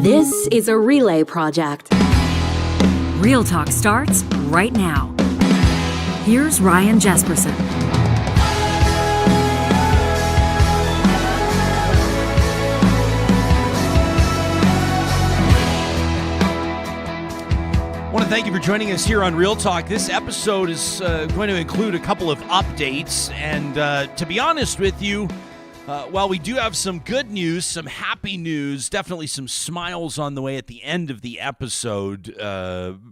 This is a relay project. Real Talk starts right now. Here's Ryan Jesperson. I want to thank you for joining us here on Real Talk. This episode is going to include a couple of updates, and to be honest with you, while we do have some good news, some happy news, definitely some smiles on the way at the end of the episode,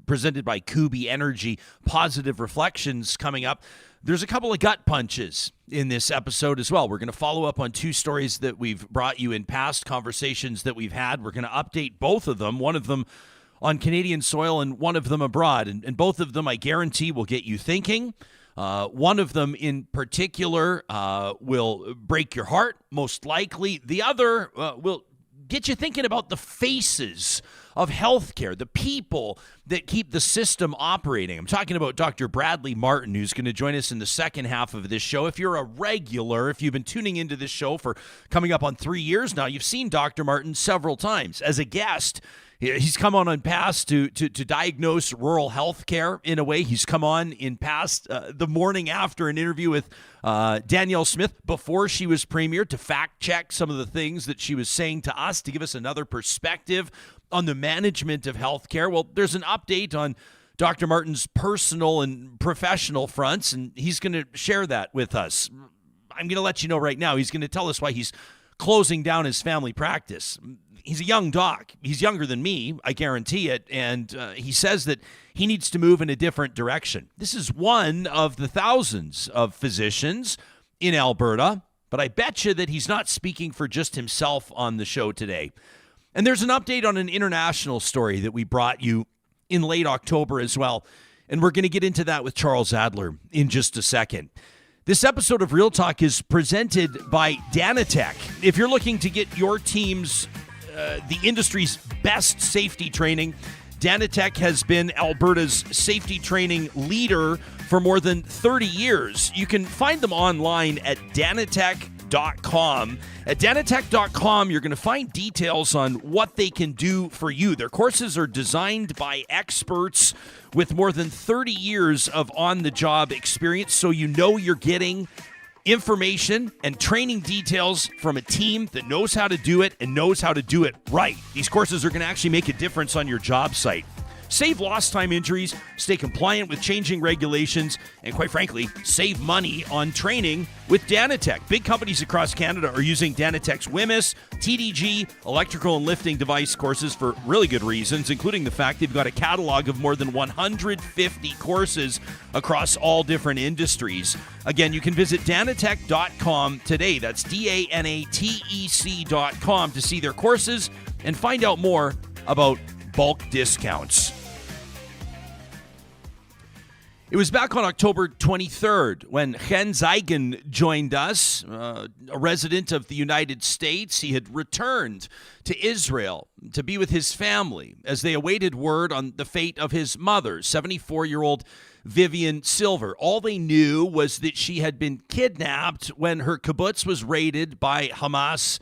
presented by Kuby Energy, positive reflections coming up. There's a couple of gut punches in this episode as well. We're going to follow up on two stories that we've brought you in past conversations that we've had. We're going to update both of them, one of them on Canadian soil and one of them abroad. And both of them, I guarantee, will get you thinking. One of them in particular will break your heart, most likely. The other will get you thinking about the faces of healthcare, the people that keep the system operating. I'm talking about Dr. Bradley Martin, who's going to join us in the second half of this show. If you're a regular, if you've been tuning into this show for coming up on 3 years now, you've seen Dr. Martin several times as a guest. He's come on past to diagnose rural health care in a way. He's come on in past the morning after an interview with Danielle Smith before she was premier to fact check some of the things that she was saying to us, to give us another perspective on the management of health care. Well, there's an update on Dr. Martin's personal and professional fronts, and he's going to share that with us. I'm going to let you know right now, he's going to tell us why he's closing down his family practice. He's a young doc. He's younger than me, I guarantee it, and he says that he needs to move in a different direction. This is one of the thousands of physicians in Alberta, but I bet you that he's not speaking for just himself on the show today. And there's an update on an international story that we brought you in late October as well, and we're going to get into that with Charles Adler in just a second. This episode of Real Talk is presented by Danatech. If you're looking to get your team's the industry's best safety training, Danatech has been Alberta's safety training leader for more than 30 years. You can find them online at danatech.com. At danatech.com, you're going to find details on what they can do for you. Their courses are designed by experts with more than 30 years of on-the-job experience, so you know you're getting information and training details from a team that knows how to do it and knows how to do it right. These courses are going to actually make a difference on your job site. Save lost time injuries, stay compliant with changing regulations, and quite frankly, save money on training with Danatech. Big companies across Canada are using Danatech's WMIS, TDG, electrical and lifting device courses for really good reasons, including the fact they've got a catalog of more than 150 courses across all different industries. Again, you can visit danatech.com today. That's DANATEC.com to see their courses and find out more about bulk discounts. It was back on October 23rd when Chen Zeigen joined us, a resident of the United States. He had returned to Israel to be with his family as they awaited word on the fate of his mother, 74-year-old Vivian Silver. All they knew was that she had been kidnapped when her kibbutz was raided by Hamas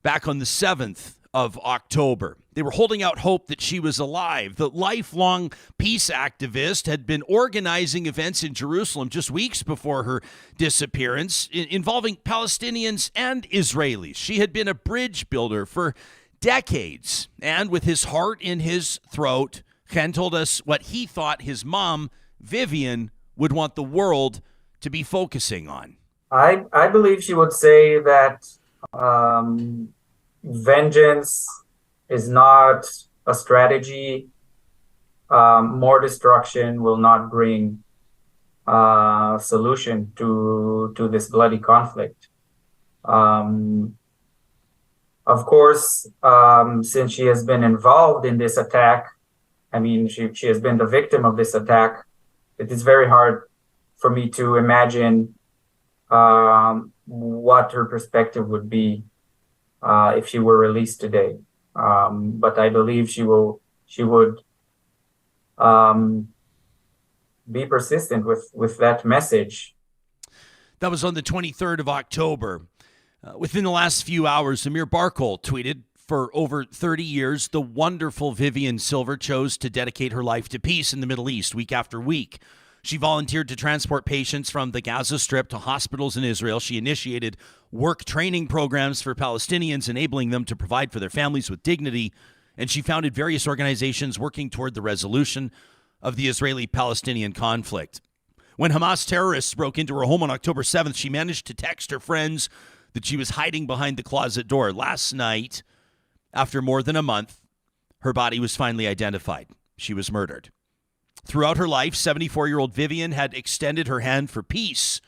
back on the 7th of October. They were holding out hope that she was alive. The lifelong peace activist had been organizing events in Jerusalem just weeks before her disappearance involving Palestinians and Israelis. She had been a bridge builder for decades. And with his heart in his throat, Chen told us what he thought his mom, Vivian, would want the world to be focusing on. I believe she would say that vengeance is not a strategy. More destruction will not bring a solution to this bloody conflict. Of course, since she has been involved in this attack, I mean, she has been the victim of this attack, it is very hard for me to imagine what her perspective would be if she were released today. But I believe she would be persistent with that message. That was on the 23rd of October. Within the last few hours, Amir Barkol tweeted, For over 30 years, the wonderful Vivian Silver chose to dedicate her life to peace in the Middle East week after week. She volunteered to transport patients from the Gaza Strip to hospitals in Israel. She initiated work training programs for Palestinians, enabling them to provide for their families with dignity. And she founded various organizations working toward the resolution of the Israeli-Palestinian conflict. When Hamas terrorists broke into her home on October 7th, she managed to text her friends that she was hiding behind the closet door. Last night, after more than a month, her body was finally identified. She was murdered. Throughout her life, 74-year-old Vivian had extended her hand for peace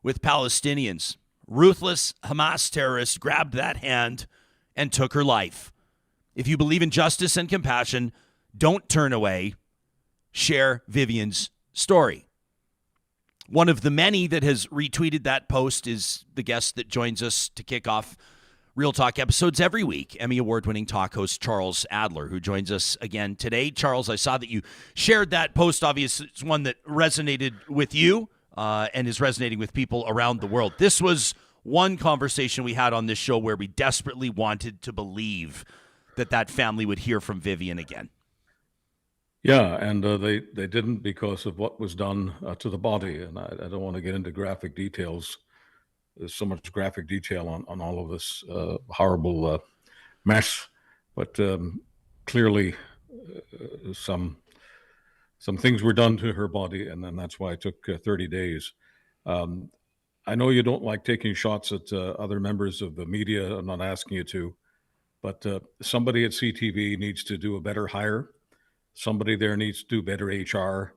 with Palestinians. Ruthless Hamas terrorists grabbed that hand and took her life. If you believe in justice and compassion, don't turn away. Share Vivian's story. One of the many that has retweeted that post is the guest that joins us to kick off Real Talk episodes every week, Emmy Award-winning talk host Charles Adler, who joins us again today. Charles, I saw that you shared that post. Obviously, it's one that resonated with you and is resonating with people around the world. This was one conversation we had on this show where we desperately wanted to believe that family would hear from Vivian again. Yeah, and they didn't because of what was done to the body. And I don't want to get into graphic details. There's so much graphic detail on all of this horrible mess. But clearly some things were done to her body, and then that's why it took 30 days. I know you don't like taking shots at other members of the media. I'm not asking you to. But somebody at CTV needs to do a better hire. Somebody there needs to do better HR.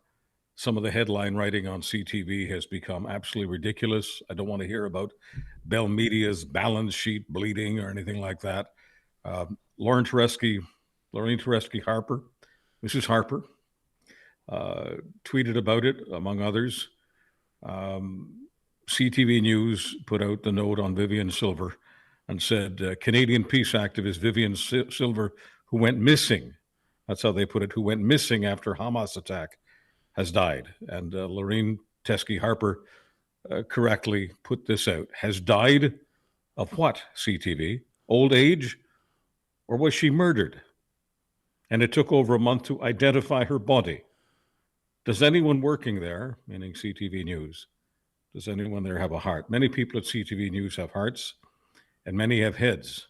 Some of the headline writing on CTV has become absolutely ridiculous. I don't want to hear about Bell Media's balance sheet bleeding or anything like that. Lorraine Teresky Harper, Mrs. Harper, tweeted about it, among others. CTV News put out the note on Vivian Silver and said, Canadian peace activist Vivian Silver, who went missing, that's how they put it, who went missing after Hamas attack, has died. And Lorraine Teresky Harper correctly put this out. Has died of what, CTV? Old age? Or was she murdered? And it took over a month to identify her body. Does anyone working there, meaning CTV News, does anyone there have a heart? Many people at CTV News have hearts, and many have heads.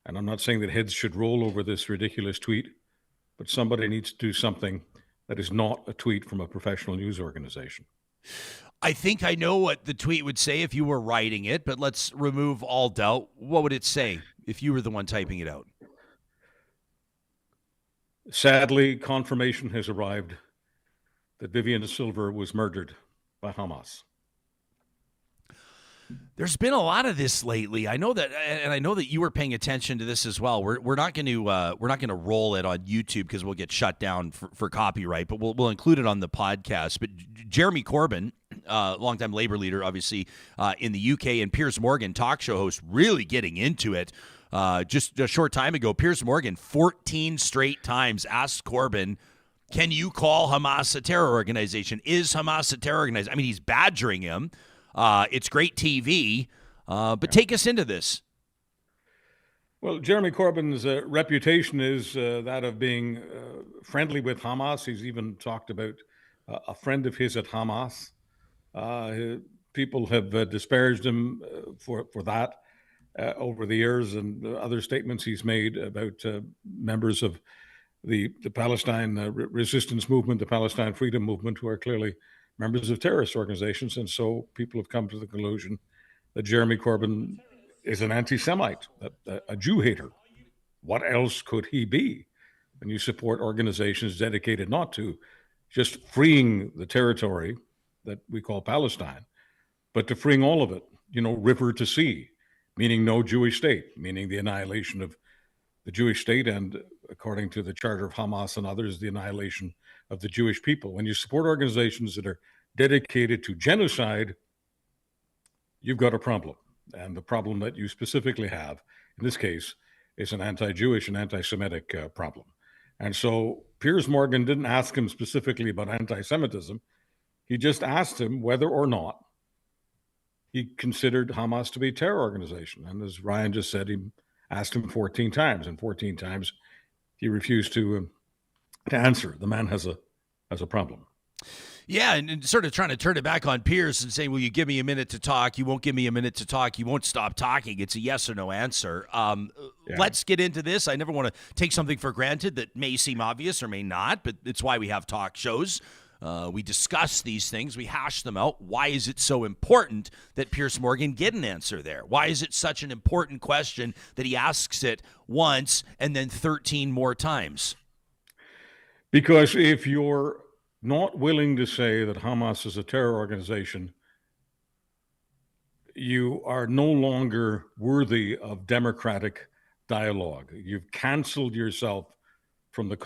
And I'm not saying that heads should roll over this ridiculous tweet, but somebody needs to do something that is not a tweet from a professional news organization. I think I know what the tweet would say if you were writing it, but let's remove all doubt. What would it say if you were the one typing it out? Sadly, confirmation has arrived that Vivian Silver was murdered by Hamas. There's been a lot of this lately. I know that, and I know that you were paying attention to this as well. We're not going to roll it on YouTube because we'll get shut down for copyright, but we'll include it on the podcast. But Jeremy Corbyn, longtime Labour leader, obviously in the UK, and Piers Morgan, talk show host, really getting into it. Just a short time ago, Piers Morgan 14 straight times asked Corbyn, "Can you call Hamas a terror organization? Is Hamas a terror organization?" I mean, he's badgering him. It's great TV, but take us into this. Well, Jeremy Corbyn's reputation is that of being friendly with Hamas. He's even talked about a friend of his at Hamas. People have disparaged him for that over the years, and other statements he's made about members of the Palestine resistance movement, the Palestine freedom movement, who are clearly members of terrorist organizations. And so people have come to the conclusion that Jeremy Corbyn is an anti-Semite, a Jew hater. What else could he be when you support organizations dedicated not to just freeing the territory that we call Palestine, but to freeing all of it, river to sea, meaning no Jewish state, meaning the annihilation of the Jewish state, and according to the Charter of Hamas and others, the annihilation of the Jewish people. When you support organizations that are dedicated to genocide, you've got a problem. And the problem that you specifically have, in this case, is an anti-Jewish and anti-Semitic problem. And so Piers Morgan didn't ask him specifically about anti-Semitism. He just asked him whether or not he considered Hamas to be a terror organization. And as Ryan just said, he asked him 14 times, and 14 times he refused to answer. The man has a problem. Yeah, and sort of trying to turn it back on Piers and saying, will you give me a minute to talk? You won't give me a minute to talk. You won't stop talking. It's a yes or no answer. Let's get into this. I never want to take something for granted that may seem obvious or may not, but it's why we have talk shows. We discuss these things. We hash them out. Why is it so important that Piers Morgan get an answer there? Why is it such an important question that he asks it once and then 13 more times? Because if you're not willing to say that Hamas is a terror organization, you are no longer worthy of democratic dialogue. You've canceled yourself from the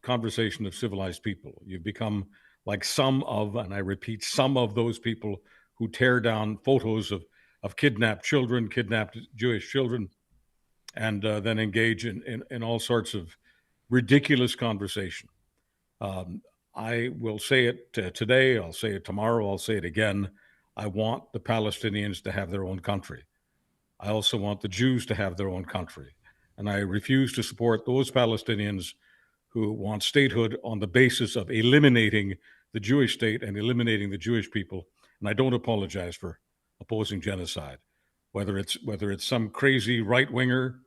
conversation of civilized people. You've become like some of, and I repeat, some of those people who tear down photos of kidnapped children, kidnapped Jewish children, and then engage in all sorts of ridiculous conversation. I will say it today, I'll say it tomorrow, I'll say it again. I want the Palestinians to have their own country. I also want the Jews to have their own country. And I refuse to support those Palestinians who want statehood on the basis of eliminating the Jewish state and eliminating the Jewish people. And I don't apologize for opposing genocide, whether it's some crazy right-winger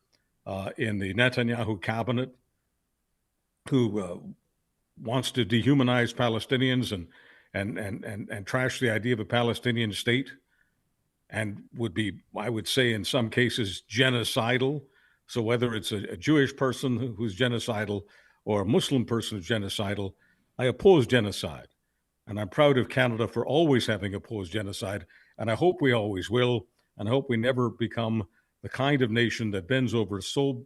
in the Netanyahu cabinet who wants to dehumanize Palestinians and trash the idea of a Palestinian state, and would be, I would say, in some cases, genocidal. So whether it's a Jewish person who's genocidal or a Muslim person who's genocidal, I oppose genocide. And I'm proud of Canada for always having opposed genocide. And I hope we always will. And I hope we never become the kind of nation that bends over so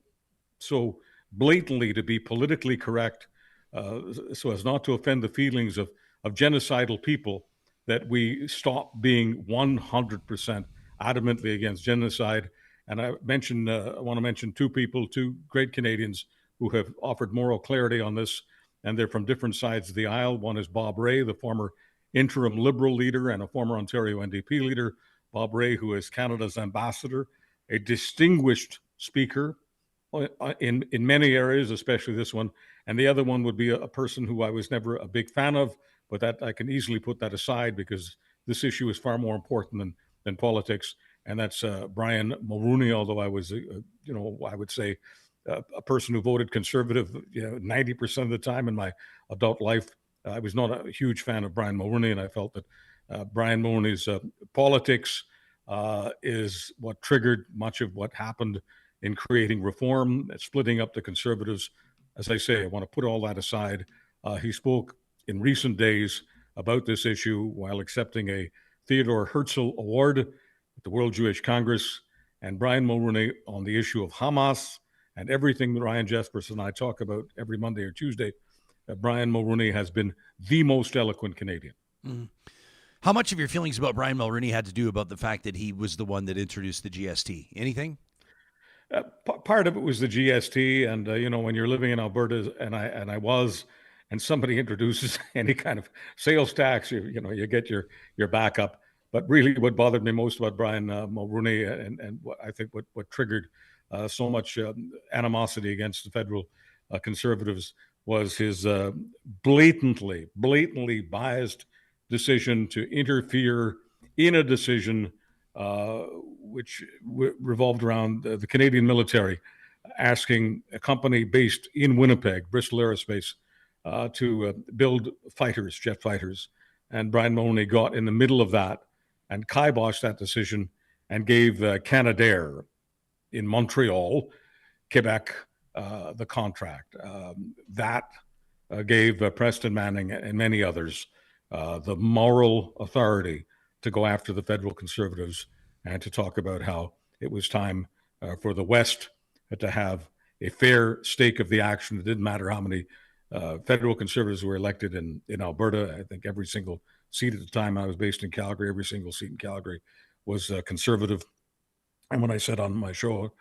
blatantly to be politically correct, so as not to offend the feelings of genocidal people, that we stop being 100% adamantly against genocide. And I want to mention two great Canadians who have offered moral clarity on this, and they're from different sides of the aisle. One is Bob Rae, the former interim Liberal leader and a former Ontario NDP leader. Bob Rae, who is Canada's ambassador, a distinguished speaker in many areas, especially this one. And the other one would be a person who I was never a big fan of, but that I can easily put that aside because this issue is far more important than politics. And that's Brian Mulroney, although I was, I would say a person who voted Conservative 90% of the time in my adult life. I was not a huge fan of Brian Mulroney, and I felt that Brian Mulroney's politics is what triggered much of what happened in creating reform, splitting up the Conservatives. As I say, I want to put all that aside. He spoke in recent days about this issue while accepting a Theodore Herzl Award at the World Jewish Congress, and Brian Mulroney on the issue of Hamas and everything that Ryan Jesperson and I talk about every Monday or Tuesday. Brian Mulroney has been the most eloquent Canadian. Mm. How much of your feelings about Brian Mulroney had to do about the fact that he was the one that introduced the GST? Anything? Part of it was the GST, and when you're living in Alberta, and somebody introduces any kind of sales tax, you get your backup. But really, what bothered me most about Brian Mulroney, and what I think what triggered so much animosity against the federal Conservatives, was his blatantly biased decision to interfere in a decision which revolved around the Canadian military, asking a company based in Winnipeg, Bristol Aerospace, to build jet fighters. And Brian Mulroney got in the middle of that and kiboshed that decision and gave Canadair in Montreal, Quebec, the contract. That gave Preston Manning and many others the moral authority to go after the federal Conservatives and to talk about how it was time for the West to have a fair stake of the action. It didn't matter how many federal Conservatives were elected in Alberta. I think every single seat at the time I was based in Calgary, every single seat in Calgary was Conservative. And when I said on my show,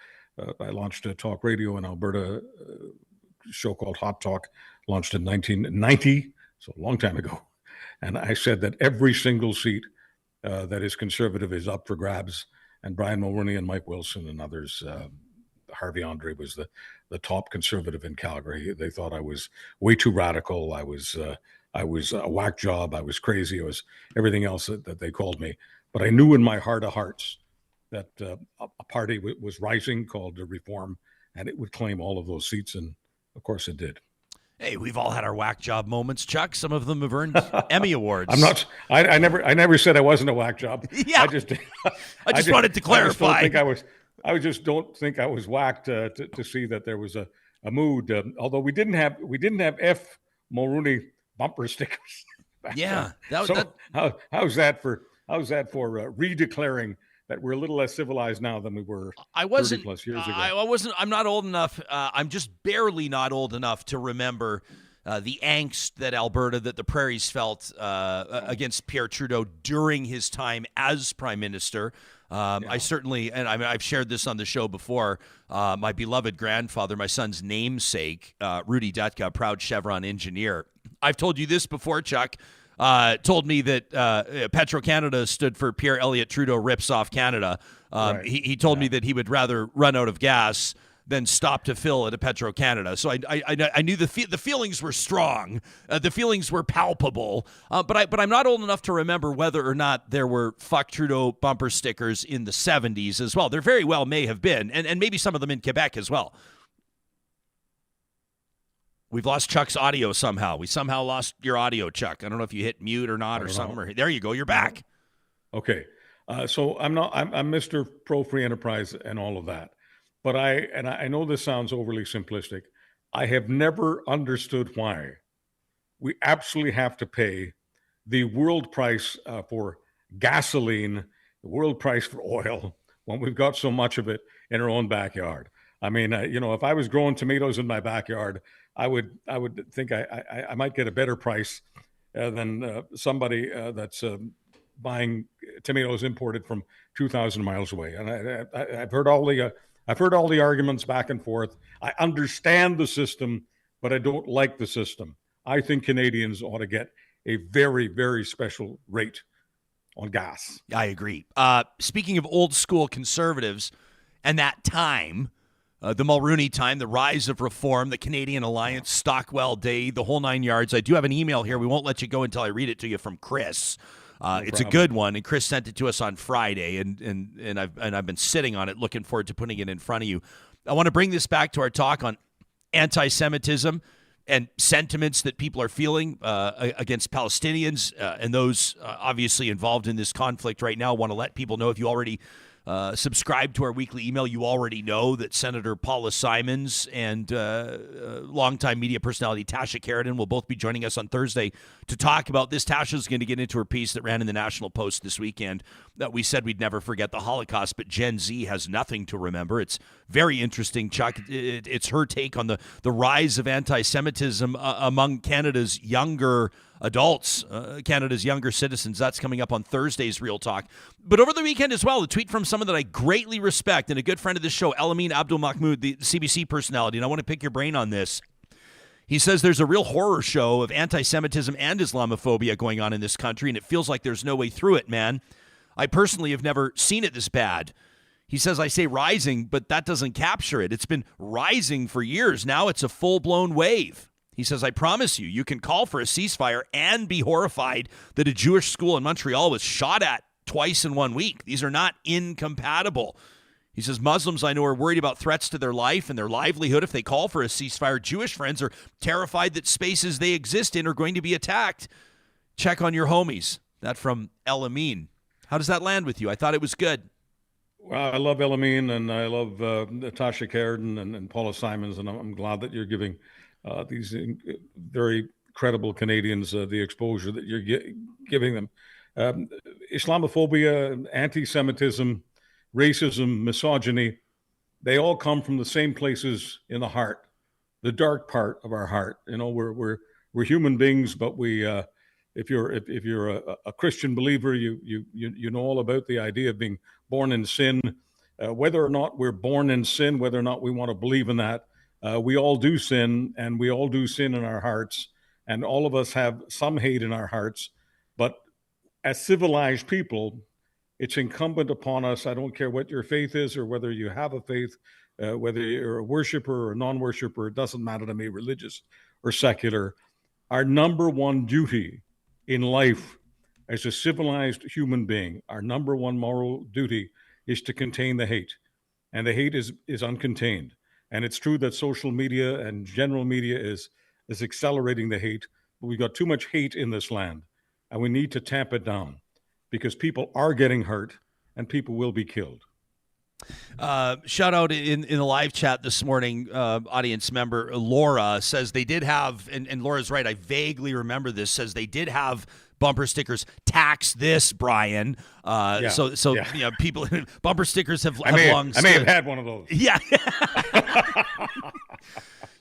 I launched a talk radio in Alberta, a show called Hot Talk, launched in 1990, so a long time ago. And I said that every single seat that is Conservative is up for grabs. And Brian Mulroney and Mike Wilson and others Harvey Andre was the top conservative in Calgary. They thought I was way too radical. I was a whack job. I was crazy. I was everything else that they called me. But I knew in my heart of hearts that a party was rising called the Reform, and it would claim all of those seats, and of course it did. Hey, we've all had our whack job moments, Chuck. Some of them have earned Emmy awards. I never said I wasn't a whack job. Yeah. I just wanted to clarify. I just don't think I was whacked to see that there was a mood. Although we didn't have F. Mulrooney bumper stickers. Yeah. How's that for redeclaring that we're a little less civilized now than we were 30 plus years ago? I'm not old enough. I'm just barely not old enough to remember the angst that the prairies felt against Pierre Trudeau during his time as Prime Minister. I certainly, and I've shared this on the show before, my beloved grandfather, my son's namesake, Rudy Dutka, proud Chevron engineer. I've told you this before, Chuck. Told me that Petro-Canada stood for Pierre Elliott Trudeau rips off Canada. Right. He told me that he would rather run out of gas than stop to fill at a Petro-Canada. So I knew the feelings were strong. The feelings were palpable. But I'm not old enough to remember whether or not there were fuck Trudeau bumper stickers in the 70s as well. There very well may have been, and maybe some of them in Quebec as well. We've lost Chuck's audio somehow. We somehow lost your audio, Chuck. I don't know if you hit mute or not or something. There you go. You're back. Okay. So I'm Mr. Pro Free Enterprise and all of that. But I know this sounds overly simplistic. I have never understood why we absolutely have to pay the world price for gasoline, the world price for oil, when we've got so much of it in our own backyard. I mean, if I was growing tomatoes in my backyard, I would think I might get a better price than somebody that's buying tomatoes imported from 2,000 miles away. And I've heard all the arguments back and forth. I understand the system, but I don't like the system. I think Canadians ought to get a very, very special rate on gas. I agree. Speaking of old school conservatives and that time, the Mulrooney time, the rise of reform, the Canadian Alliance, Stockwell Day, the whole 9 yards. I do have an email here. We won't let you go until I read it to you from Chris. It's a good one, and Chris sent it to us on Friday, and I've been sitting on it, looking forward to putting it in front of you. I want to bring this back to our talk on anti-Semitism and sentiments that people are feeling against Palestinians and those obviously involved in this conflict right now. I want to let people know, if you already subscribe to our weekly email, you already know that Senator Paula Simons and longtime media personality Tasha Keratin will both be joining us on Thursday to talk about this. Tasha's going to get into her piece that ran in the National Post this weekend that we said we'd never forget the Holocaust, but Gen Z has nothing to remember. It's very interesting, Chuck. It's her take on the rise of anti-Semitism among Canada's younger adults, Canada's younger citizens. That's coming up on Thursday's Real Talk. But over the weekend as well, a tweet from someone that I greatly respect and a good friend of the show, Elamin Abdul Mahmoud, the CBC personality, and I want to pick your brain on this. He says there's a real horror show of anti-Semitism and Islamophobia going on in this country, and it feels like there's no way through it, man. I personally have never seen it this bad. He says, I say rising, but that doesn't capture it. It's been rising for years. Now it's a full-blown wave. He says, I promise you, you can call for a ceasefire and be horrified that a Jewish school in Montreal was shot at twice in 1 week. These are not incompatible. He says, Muslims I know are worried about threats to their life and their livelihood if they call for a ceasefire. Jewish friends are terrified that spaces they exist in are going to be attacked. Check on your homies. That from Elamin. How does that land with you? I thought it was good. Well, I love Elamin and I love Tasha Keratin and Paula Simons, and I'm glad that you're giving these very credible Canadians the exposure that you're giving them. Islamophobia, anti-Semitism, racism, misogyny, they all come from the same places in the heart, the dark part of our heart. You know, we're human beings, but we if you're a Christian believer, you know all about the idea of being born in sin. Whether or not we're born in sin, whether or not we want to believe in that, we all do sin, and we all do sin in our hearts, and all of us have some hate in our hearts. But as civilized people, it's incumbent upon us, I don't care what your faith is or whether you have a faith, whether you're a worshiper or a non-worshiper, it doesn't matter to me, religious or secular. Our number one duty in life as a civilized human being, our number one moral duty is to contain the hate. And the hate is uncontained. And it's true that social media and general media is accelerating the hate, but we've got too much hate in this land, and we need to tamp it down because people are getting hurt and people will be killed. Shout out in the live chat this morning, audience member Laura says they did have, and Laura's right, I vaguely remember this, says they did have bumper stickers, tax this, Brian. So Yeah. You know, people, bumper stickers have long I may have stood. had one of those. Yeah.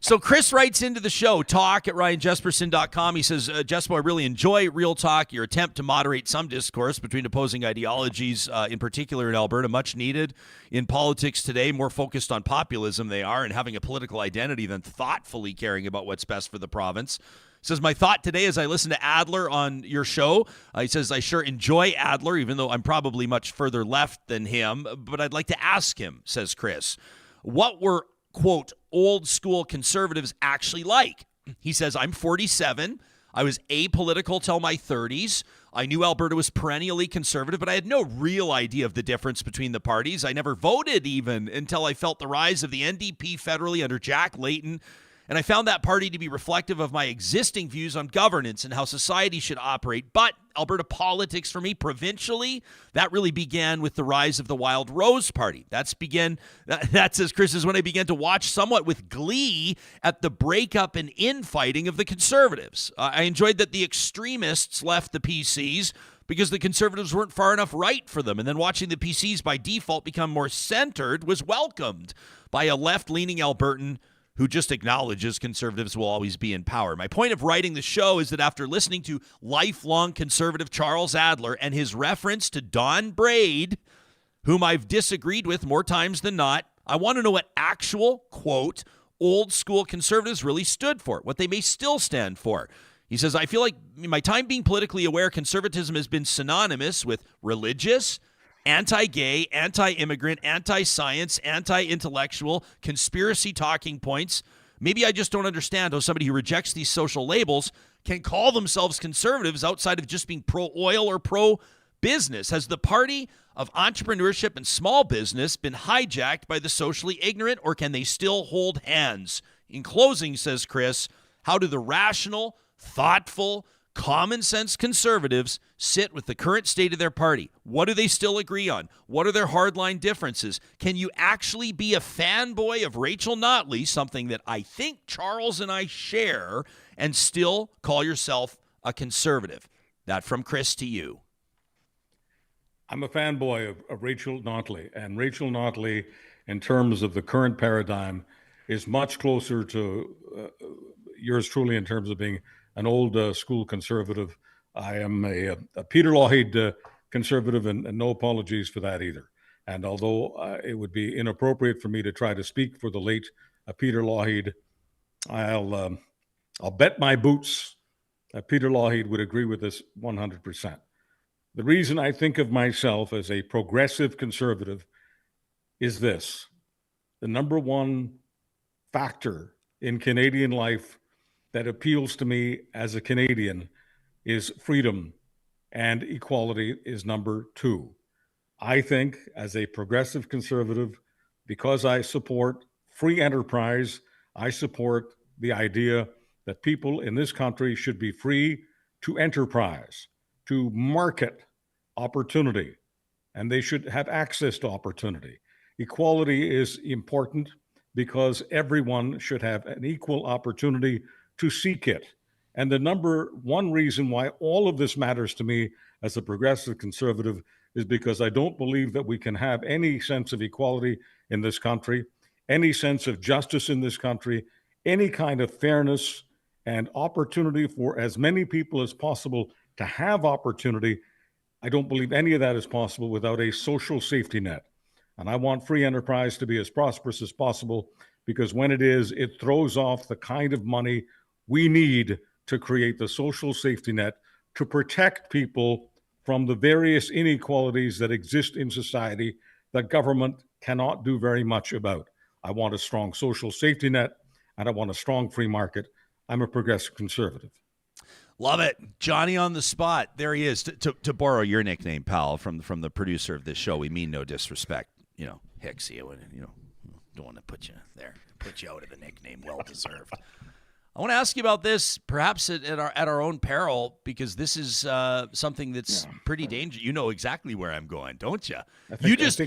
So Chris writes into the show, talk@ryanjesperson.com. He says, Jespo, I really enjoy Real Talk, your attempt to moderate some discourse between opposing ideologies, in particular in Alberta, much needed in politics today, more focused on populism they are and having a political identity than thoughtfully caring about what's best for the province. Says, my thought today as I listen to Adler on your show, he says, I sure enjoy Adler, even though I'm probably much further left than him, but I'd like to ask him, says Chris, what were, quote, old school conservatives actually like? He says, I'm 47. I was apolitical till my 30s. I knew Alberta was perennially conservative, but I had no real idea of the difference between the parties. I never voted even until I felt the rise of the NDP federally under Jack Layton. And I found that party to be reflective of my existing views on governance and how society should operate. But Alberta politics for me, provincially, that really began with the rise of the Wild Rose Party. That, says Chris, is when I began to watch somewhat with glee at the breakup and infighting of the Conservatives. I enjoyed that the extremists left the PCs because the Conservatives weren't far enough right for them. And then watching the PCs by default become more centered was welcomed by a left-leaning Albertan who just acknowledges Conservatives will always be in power. My point of writing the show is that after listening to lifelong Conservative Charles Adler and his reference to Don Brayden, whom I've disagreed with more times than not, I want to know what actual, quote, old school Conservatives really stood for, what they may still stand for. He says, I feel like in my time being politically aware, conservatism has been synonymous with religious, anti-gay, anti-immigrant, anti-science, anti-intellectual, conspiracy talking points. Maybe I just don't understand how somebody who rejects these social labels can call themselves conservatives outside of just being pro-oil or pro-business. Has the party of entrepreneurship and small business been hijacked by the socially ignorant, or can they still hold hands? In closing, says Chris, how do the rational, thoughtful, common sense conservatives sit with the current state of their party? What do they still agree on? What are their hardline differences? Can you actually be a fanboy of Rachel Notley, something that I think Charles and I share, and still call yourself a conservative? That from Chris to you. I'm a fanboy of Rachel Notley, and Rachel Notley, in terms of the current paradigm, is much closer to yours truly in terms of being an old school conservative. I am a Peter Lougheed conservative, and no apologies for that either. And although it would be inappropriate for me to try to speak for the late Peter Lougheed, I'll bet my boots that Peter Lougheed would agree with this 100%. The reason I think of myself as a progressive conservative is this: the number one factor in Canadian life that appeals to me as a Canadian is freedom, and equality is number two. I think as a progressive conservative, because I support free enterprise, I support the idea that people in this country should be free to enterprise, to market opportunity, and they should have access to opportunity. Equality is important because everyone should have an equal opportunity to seek it. And the number one reason why all of this matters to me as a progressive conservative is because I don't believe that we can have any sense of equality in this country, any sense of justice in this country, any kind of fairness and opportunity for as many people as possible to have opportunity. I don't believe any of that is possible without a social safety net. And I want free enterprise to be as prosperous as possible, because when it is, it throws off the kind of money we need to create the social safety net to protect people from the various inequalities that exist in society that government cannot do very much about. I want a strong social safety net, and I want a strong free market. I'm a progressive conservative. Love it. Johnny on the spot. There he is. To borrow your nickname, pal, from the producer of this show, we mean no disrespect. Hicks, don't want to put you there. Put you out of the nickname. Well deserved. I want to ask you about this, perhaps at our own peril, because this is something that's pretty dangerous. You know exactly where I'm going, don't you? You just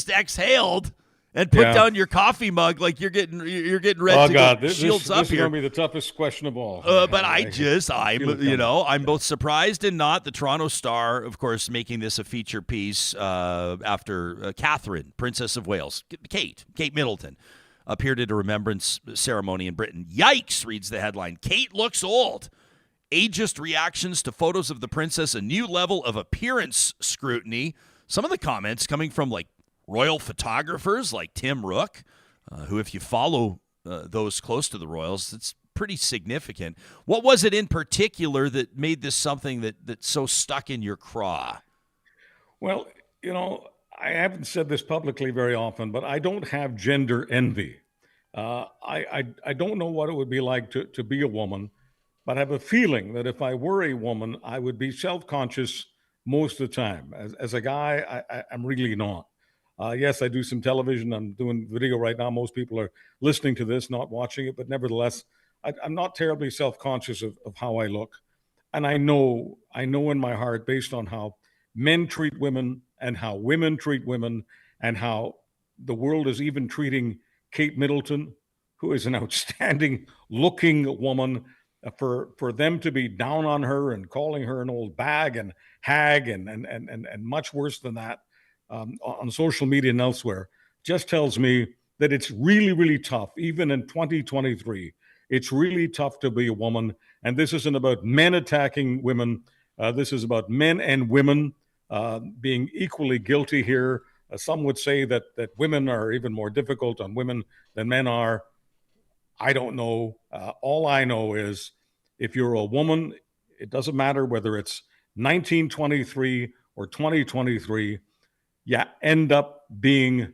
exhaled and put down your coffee mug like you're getting ready to shields up here. This is here. going to be the toughest question of all. But I'm both surprised and not. The Toronto Star, of course, making this a feature piece after Catherine, Princess of Wales, Kate Middleton, appeared at a remembrance ceremony in Britain. Yikes, reads the headline. Kate looks old. Ageist reactions to photos of the princess, a new level of appearance scrutiny. Some of the comments coming from royal photographers like Tim Rook, who, if you follow those close to the royals, it's pretty significant. What was it in particular that made this something that's so stuck in your craw? Well, I haven't said this publicly very often, but I don't have gender envy. I don't know what it would be like to be a woman, but I have a feeling that if I were a woman, I would be self-conscious most of the time. As a guy, I'm really not. Yes, I do some television. I'm doing video right now. Most people are listening to this, not watching it, but nevertheless, I'm not terribly self-conscious of how I look. And I know in my heart, based on how men treat women and how women treat women and how the world is even treating Kate Middleton, who is an outstanding looking woman, for them to be down on her and calling her an old bag and hag and much worse than that on social media and elsewhere, just tells me that it's really, really tough, even in 2023. It's really tough to be a woman. And this isn't about men attacking women. This is about men and women being equally guilty here. Some would say that women are even more difficult on women than men are. I don't know. All I know is if you're a woman, it doesn't matter whether it's 1923 or 2023, you end up being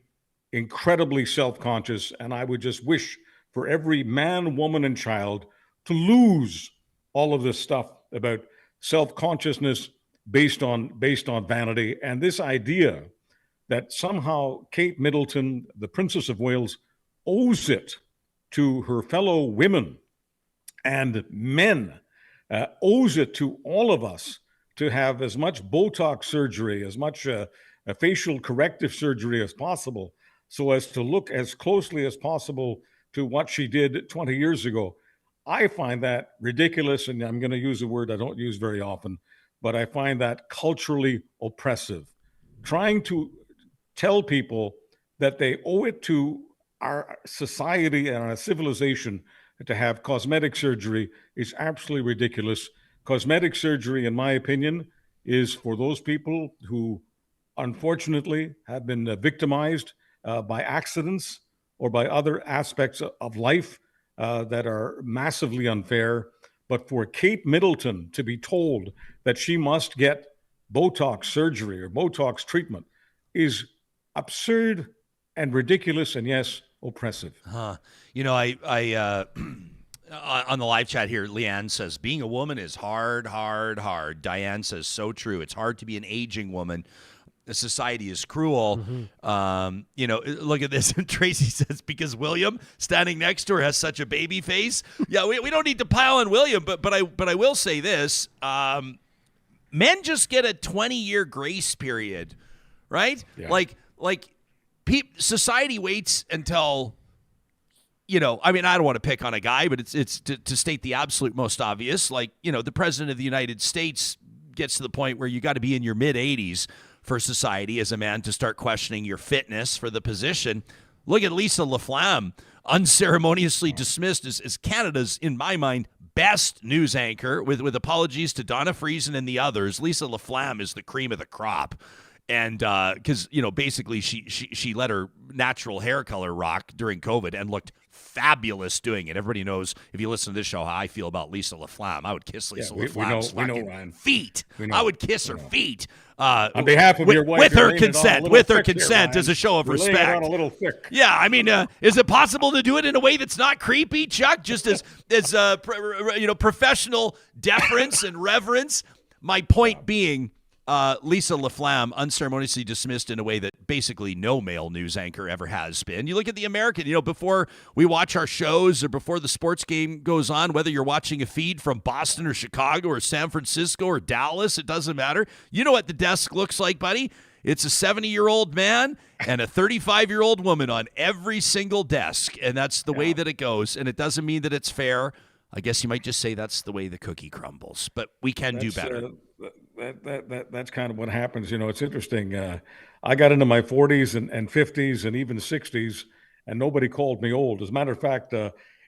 incredibly self-conscious. And I would just wish for every man, woman, and child to lose all of this stuff about self-consciousness based on vanity. And this idea that somehow Kate Middleton, the Princess of Wales, owes it to her fellow women and men, owes it to all of us to have as much Botox surgery, as much a facial corrective surgery as possible, so as to look as closely as possible to what she did 20 years ago. I find that ridiculous, and I'm going to use a word I don't use very often, but I find that culturally oppressive. Trying to tell people that they owe it to our society and our civilization to have cosmetic surgery is absolutely ridiculous. Cosmetic surgery, in my opinion, is for those people who unfortunately have been victimized by accidents or by other aspects of life that are massively unfair. But for Kate Middleton to be told that she must get Botox surgery or Botox treatment is absurd and ridiculous, and yes, oppressive. I on the live chat here, Leanne says, being a woman is hard. Diane says, so true. It's hard to be an aging woman. The society is cruel. Mm-hmm. Look at this. Tracy says, because William standing next to her has such a baby face. Yeah, we don't need to pile on William, but I will say this. Men just get a 20-year grace period, right? Yeah. Society waits until, I don't want to pick on a guy, but it's to state the absolute most obvious. The president of the United States gets to the point where you got to be in your mid-80s for society as a man to start questioning your fitness for the position. Look at Lisa LaFlamme, unceremoniously dismissed as Canada's, in my mind, best news anchor, with apologies to Donna Friesen and the others. Lisa LaFlamme is the cream of the crop. And because, basically she let her natural hair color rock during COVID and looked fabulous doing it. Everybody knows, if you listen to this show, how I feel about Lisa LaFlamme. I would kiss Lisa LaFlamme's fucking feet. I would kiss her feet. On behalf of your wife, with her consent, as a show of respect. Laying it on a little thick. Yeah, I mean, is it possible to do it in a way that's not creepy, Chuck? Just as professional deference and reverence. My point being, Lisa LaFlamme unceremoniously dismissed in a way that basically no male news anchor ever has been. You look at the American, before we watch our shows or before the sports game goes on, whether you're watching a feed from Boston or Chicago or San Francisco or Dallas, it doesn't matter. You know what the desk looks like, buddy? It's a 70-year-old man and a 35-year-old woman on every single desk, and that's the way that it goes, and it doesn't mean that it's fair. I guess you might just say that's the way the cookie crumbles, but we can do better. That's kind of what happens. It's interesting. I got into my 40s and 50s and even 60s, and nobody called me old. As a matter of fact,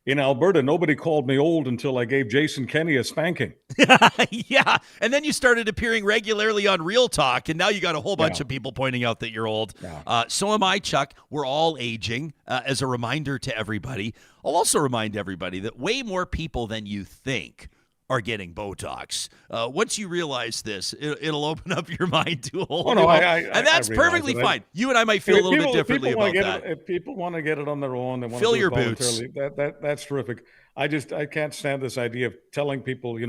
in Alberta, nobody called me old until I gave Jason Kenney a spanking. Yeah, and then you started appearing regularly on Real Talk, and now you got a whole bunch of people pointing out that you're old. Yeah. So am I, Chuck. We're all aging. As a reminder to everybody, I'll also remind everybody that way more people than you think are getting Botox. Once you realize this, it'll open up your mind to a whole new and that's perfectly fine. You and I might feel a little bit differently about that. If people want to get it on their own, they want fill to do your it boots. That's terrific. I can't stand this idea of telling people,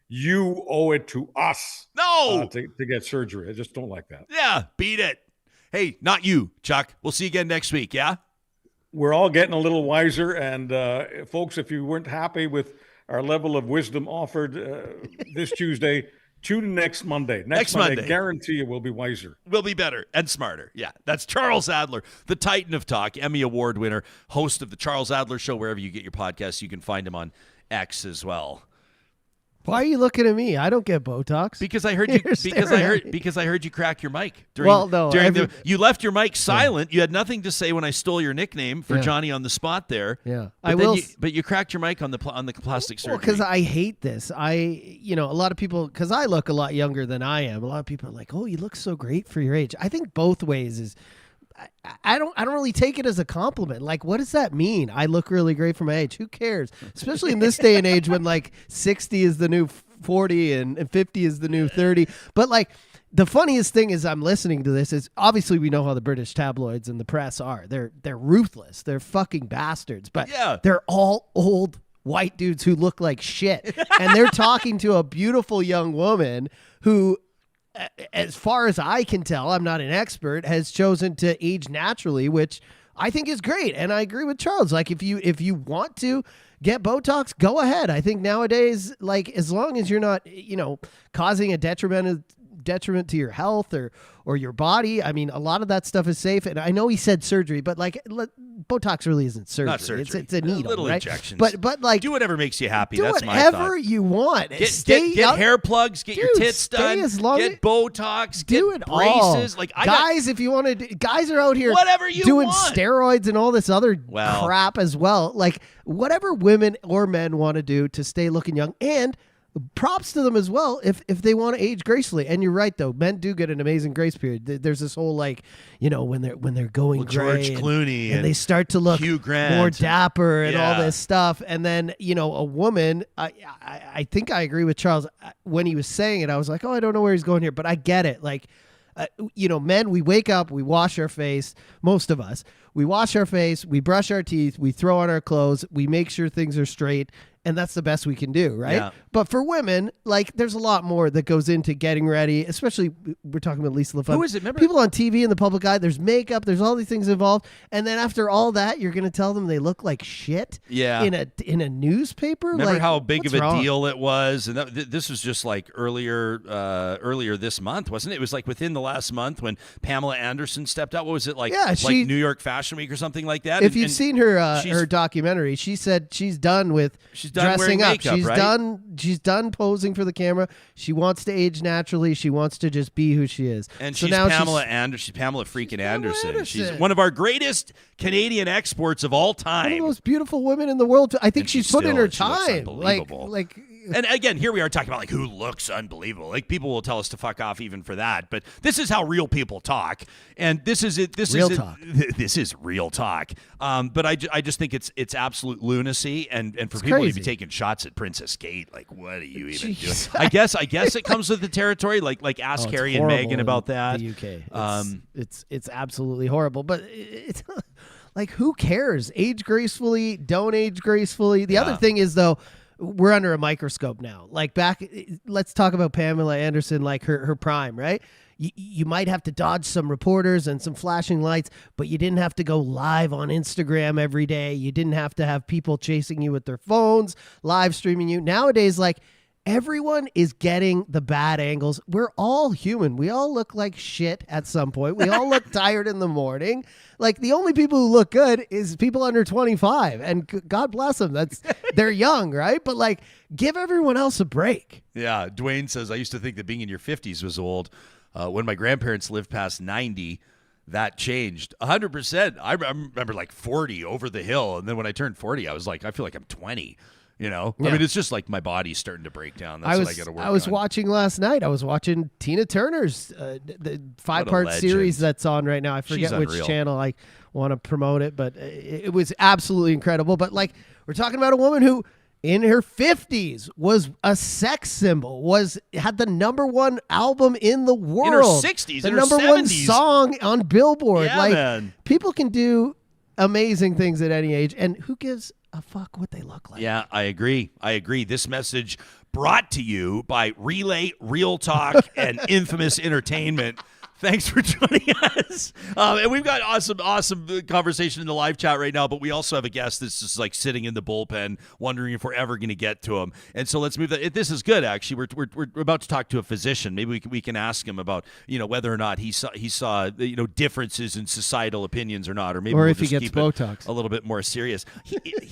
you owe it to us to get surgery. I just don't like that. Yeah, beat it. Hey, not you, Chuck. We'll see you again next week, yeah? We're all getting a little wiser, and folks, if you weren't happy with our level of wisdom offered this Tuesday, tune in next Monday. Next Monday, guarantee you we'll be wiser. We'll be better and smarter. Yeah, that's Charles Adler, the Titan of Talk, Emmy Award winner, host of the Charles Adler Show. Wherever you get your podcasts, you can find him on X as well. Why are you looking at me? I don't get Botox. Because I heard you. Because I heard you crack your mic. You left your mic silent. You had nothing to say when I stole your nickname for Johnny on the spot there. Yeah, but you cracked your mic on the plastic surgery. Well, because I hate this. A lot of people, because I look a lot younger than I am. A lot of people are like, "Oh, you look so great for your age." I think both ways is. I don't really take it as a compliment. Like, what does that mean? I look really great for my age. Who cares? Especially in this day and age when 60 is the new 40 and 50 is the new 30. But the funniest thing is I'm listening to this is obviously we know how the British tabloids and the press are. They're ruthless. They're fucking bastards. But they're all old white dudes who look like shit. And they're talking to a beautiful young woman who, as far as I can tell, I'm not an expert, has chosen to age naturally, which I think is great. And I agree with Charles. If you want to get Botox, go ahead. I think nowadays, as long as you're not, causing a detriment to your health or your body. I mean, a lot of that stuff is safe. And I know he said surgery, but Botox really isn't surgery. Not surgery. It's a needle, little right? injections. But do whatever makes you happy. Do That's my thought. whatever you want. Get hair plugs. Get your tits done. Get Botox. Do get it braces. all. Guys, if you want to, guys are out here doing steroids and all this other crap as well. Whatever women or men want to do to stay looking young, and props to them as well if they want to age gracefully. And you're right, though, men do get an amazing grace period. There's this whole when they're going gray, George Clooney and they start to look Hugh Grant more dapper and all this stuff. And then a woman, I think I agree with Charles when he was saying it. I was like, oh, I don't know where he's going here, but I get it. Men, we wake up, we wash our face. Most of us, we wash our face, we brush our teeth, we throw on our clothes, we make sure things are straight. And that's the best we can do, right? Yeah. But for women, there's a lot more that goes into getting ready, especially we're talking about Lisa LaFlamme. Who is it? Remember? People on TV in the public eye, there's makeup, there's all these things involved. And then after all that, you're going to tell them they look like shit in a newspaper? Remember how big of a deal it was? And this was just earlier this month, wasn't it? It was within the last month when Pamela Anderson stepped out. What was it New York Fashion Week or something like that? If you've seen her documentary, she said she's done with dressing up. Makeup, She's done posing for the camera. She wants to age naturally. She wants to just be who she is. And so she's Pamela Anderson. She's Pamela freaking Anderson. She's one of our greatest Canadian exports of all time. One of the most beautiful women in the world. I think she's put in her time. Unbelievable. And again, here we are talking about like who looks unbelievable. Like people will tell us to fuck off even for that. But this is how real people talk, and this is it. This Real is talk. This is real talk. But I just think it's absolute lunacy, and for It's people to crazy. be taking shots at Princess Kate, like what are you even Jeez. doing? I guess it comes with the territory. Like ask Oh, it's Harry and horrible Meghan in about that. The UK. It's absolutely horrible. But it's like, who cares? Age gracefully, don't age gracefully. The other thing is, though, we're under a microscope now. Like let's talk about Pamela Anderson, like her prime, right? You might have to dodge some reporters and some flashing lights, but you didn't have to go live on Instagram every day. You didn't have to have people chasing you with their phones, live streaming you. Nowadays, like, everyone is getting the bad angles. We're all human. We all look like shit at some point. We all look tired in the morning. Like, the only people who look good is people under 25. And God bless them. They're young, right? But like, give everyone else a break. Yeah, Dwayne says, I used to think that being in your 50s was old. When my grandparents lived past 90, that changed 100%. I remember like 40 over the hill. And then when I turned 40, I was like, I feel like I'm 20. You know, I mean, it's just like my body's starting to break down. That's what I got to work on. I was watching last night. I was watching Tina Turner's the 5-part legend. series that's on right now. I forget She's which unreal. channel I want to promote it, but it was absolutely incredible. But like, we're talking about a woman who in her 50s was a sex symbol, had the #1 album in the world. In her 60s, the in her #1 70s. song on Billboard. Yeah, like, man. people can do amazing things at any age, and who gives a fuck what they look like? Yeah, I agree. This message brought to you by Relay, Real Talk, and Infamous Entertainment. Thanks for joining us. And we've got awesome conversation in the live chat right now, but we also have a guest that's just like sitting in the bullpen wondering if we're ever going to get to him. And so let's move that. This is good, actually. We're about to talk to a physician. Maybe we can ask him about, whether or not he saw differences in societal opinions or not, or maybe Or if he just gets keep it Botox. a little bit more serious.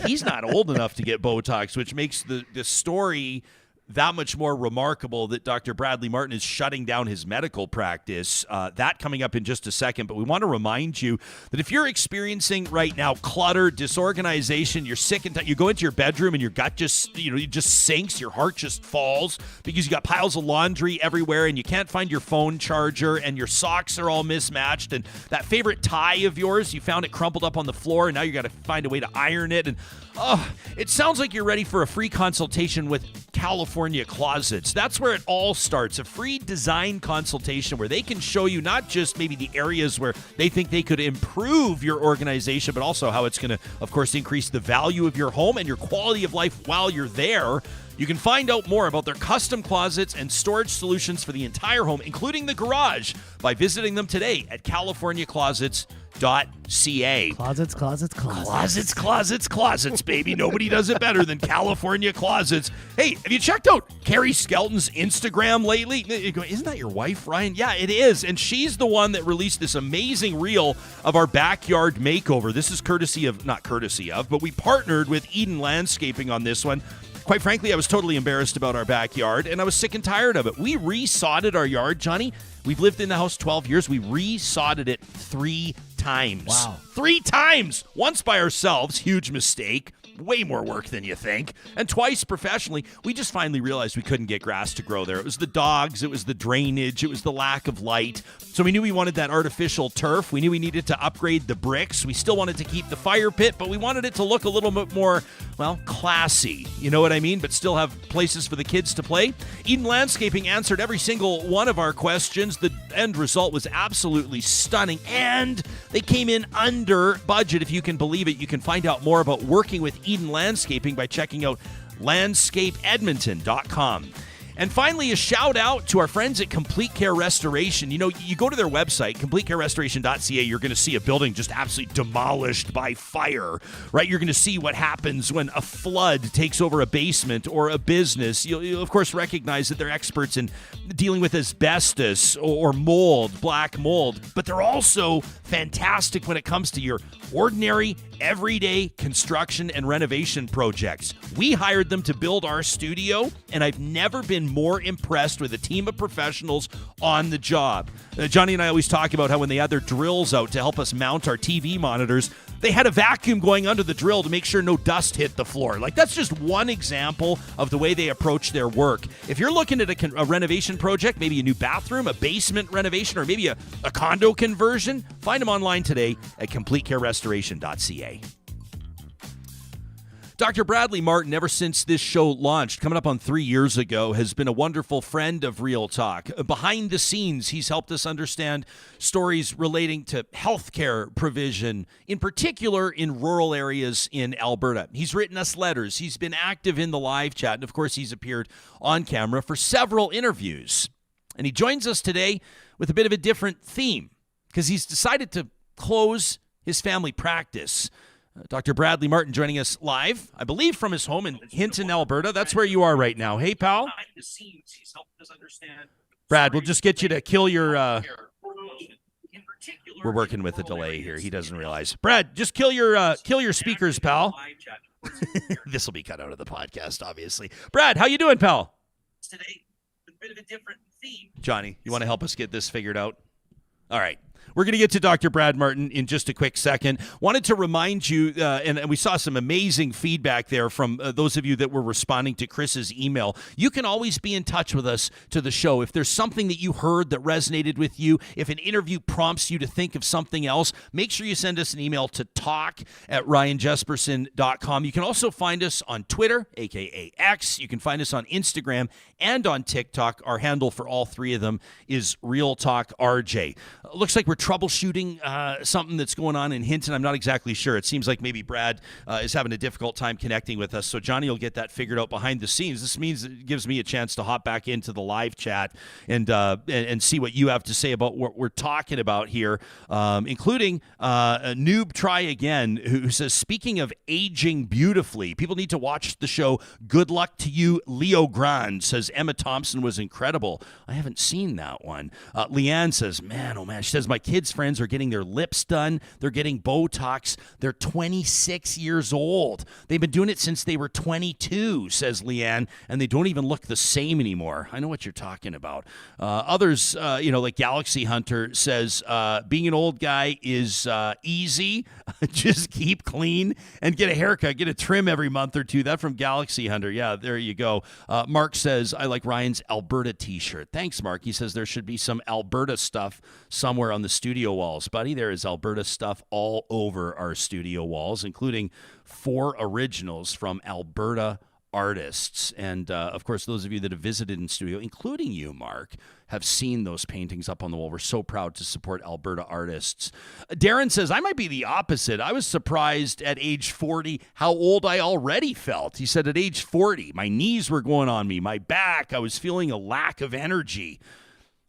He's not old enough to get Botox, which makes the story that much more remarkable that Dr. Bradley Martin is shutting down his medical practice. That coming up in just a second. But we want to remind you that if you're experiencing right now clutter, disorganization, you're sick and you go into your bedroom and your gut just sinks, your heart just falls because you got piles of laundry everywhere and you can't find your phone charger and your socks are all mismatched, and that favorite tie of yours, you found it crumpled up on the floor and now you got to find a way to iron it. And it sounds like you're ready for a free consultation with California Closets. That's where it all starts. A free design consultation where they can show you not just maybe the areas where they think they could improve your organization, but also how it's going to, of course, increase the value of your home and your quality of life while you're there. You can find out more about their custom closets and storage solutions for the entire home, including the garage, by visiting them today at californiaclosets.ca. Closets, baby. Nobody does it better than California Closets. Hey, have you checked out Carrie Skelton's Instagram lately? You go, isn't that your wife, Ryan? Yeah, it is. And she's the one that released this amazing reel of our backyard makeover. This is but we partnered with Eden Landscaping on this one. Quite frankly, I was totally embarrassed about our backyard, and I was sick and tired of it. We resodded our yard, Johnny. We've lived in the house 12 years. We resodded it 3 times. Wow. 3 times. Once by ourselves, huge mistake. Way more work than you think. And twice professionally. We just finally realized we couldn't get grass to grow there. It was the dogs, it was the drainage, it was the lack of light. So we knew we wanted that artificial turf. We knew we needed to upgrade the bricks. We still wanted to keep the fire pit, but we wanted it to look a little bit more, classy. You know what I mean? But still have places for the kids to play. Eden Landscaping answered every single one of our questions. The end result was absolutely stunning, and they came in under budget, if you can believe it. You can find out more about working with Eden Landscaping by checking out landscapeedmonton.com. And finally, a shout out to our friends at Complete Care Restoration. You go to their website, completecarerestoration.ca, you're going to see a building just absolutely demolished by fire, right? You're going to see what happens when a flood takes over a basement or a business. You'll of course, recognize that they're experts in dealing with asbestos or mold, black mold, but they're also fantastic when it comes to your ordinary, everyday construction and renovation projects. We hired them to build our studio, and I've never been more impressed with a team of professionals on the job. Johnny and I always talk about how when they had their drills out to help us mount our TV monitors, They had a vacuum going under the drill to make sure no dust hit the floor. Like, that's just one example of the way they approach their work. If you're looking at a renovation project, maybe a new bathroom, a basement renovation, or maybe a condo conversion, find them online today at completecarerestoration.ca. Dr. Bradley Martin, ever since this show launched, coming up on 3 years ago, has been a wonderful friend of Real Talk. Behind the scenes, he's helped us understand stories relating to healthcare provision, in particular in rural areas in Alberta. He's written us letters. He's been active in the live chat. And, of course, he's appeared on camera for several interviews. And he joins us today with a bit of a different theme because he's decided to close his family practice. Dr. Bradley Martin joining us live, I believe, from his home in Hinton, Alberta. That's where you are right now. Hey, pal. Brad, we'll just get you to kill your... We're working with a delay here. He doesn't realize. Brad, just kill your speakers, pal. This will be cut out of the podcast, obviously. Brad, how you doing, pal? Today, a bit of a different theme. Johnny, you want to help us get this figured out? All right. We're going to get to Dr. Brad Martin in just a quick second. Wanted to remind you, and we saw some amazing feedback there from those of you that were responding to Chris's email. You can always be in touch with us to the show. If there's something that you heard that resonated with you, if an interview prompts you to think of something else, make sure you send us an email to talk@ryanjesperson.com. You can also find us on Twitter, a.k.a. X. You can find us on Instagram and on TikTok. Our handle for all three of them is Real Talk RJ. Looks like we're troubleshooting something that's going on in Hinton. I'm not exactly sure. It seems like maybe Brad is having a difficult time connecting with us. So Johnny will get that figured out behind the scenes. This means it gives me a chance to hop back into the live chat and see what you have to say about what we're talking about here, including a Noob Try Again, who says, speaking of aging beautifully, people need to watch the show Good Luck to You, Leo Grande. Says Emma Thompson was incredible. I haven't seen that one. Leanne says, man, oh man. She says, my kids' friends are getting their lips done. They're getting Botox. They're 26 years old. They've been doing it since they were 22, says Leanne, and they don't even look the same anymore. I know what you're talking about. Others, like Galaxy Hunter says, being an old guy is easy. Just keep clean and get a haircut. Get a trim every month or two. That from Galaxy Hunter. Yeah, there you go. Mark says, I like Ryan's Alberta t-shirt. Thanks, Mark. He says there should be some Alberta stuff somewhere on the studio walls. Buddy, there is Alberta stuff all over our studio walls, including 4 originals from Alberta artists. And, of course, those of you that have visited in studio, including you, Mark, have seen those paintings up on the wall. We're so proud to support Alberta artists. Darren says, I might be the opposite. I was surprised at age 40 how old I already felt. He said at age 40, my knees were going on me, my back, I was feeling a lack of energy.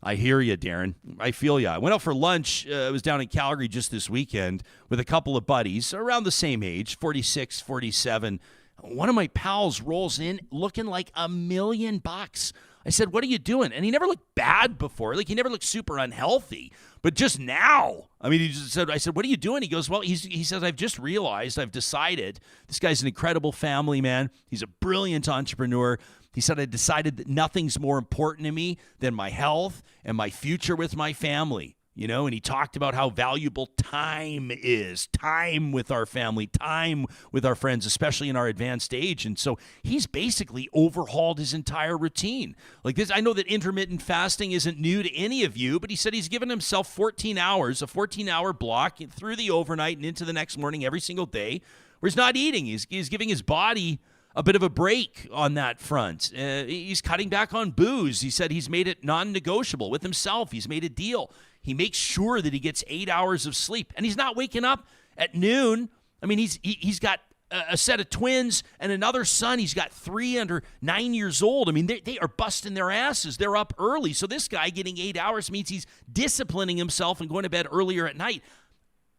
I hear you, Darren. I feel you. I went out for lunch. I was down in Calgary just this weekend with a couple of buddies around the same age, 46, 47. One of my pals rolls in looking like $1 million. I said, what are you doing? And he never looked bad before. Like, he never looked super unhealthy. But just now, I mean, I said, what are you doing? He goes, well, he says, I've just realized, I've decided, this guy's an incredible family man. He's a brilliant entrepreneur. He said, I decided that nothing's more important to me than my health and my future with my family. And he talked about how valuable time is, time with our family, time with our friends, especially in our advanced age. And so he's basically overhauled his entire routine. Like this, I know that intermittent fasting isn't new to any of you, but he said he's given himself 14 hours, a 14-hour block through the overnight and into the next morning every single day where he's not eating. He's giving his body a bit of a break on that front. He's cutting back on booze. He said he's made it non-negotiable with himself. He's made a deal. He makes sure that he gets 8 hours of sleep, and he's not waking up at noon. I mean, he's got a set of twins and another son. He's got 3 under 9 years old. I mean, they are busting their asses. They're up early. So this guy getting 8 hours means he's disciplining himself and going to bed earlier at night.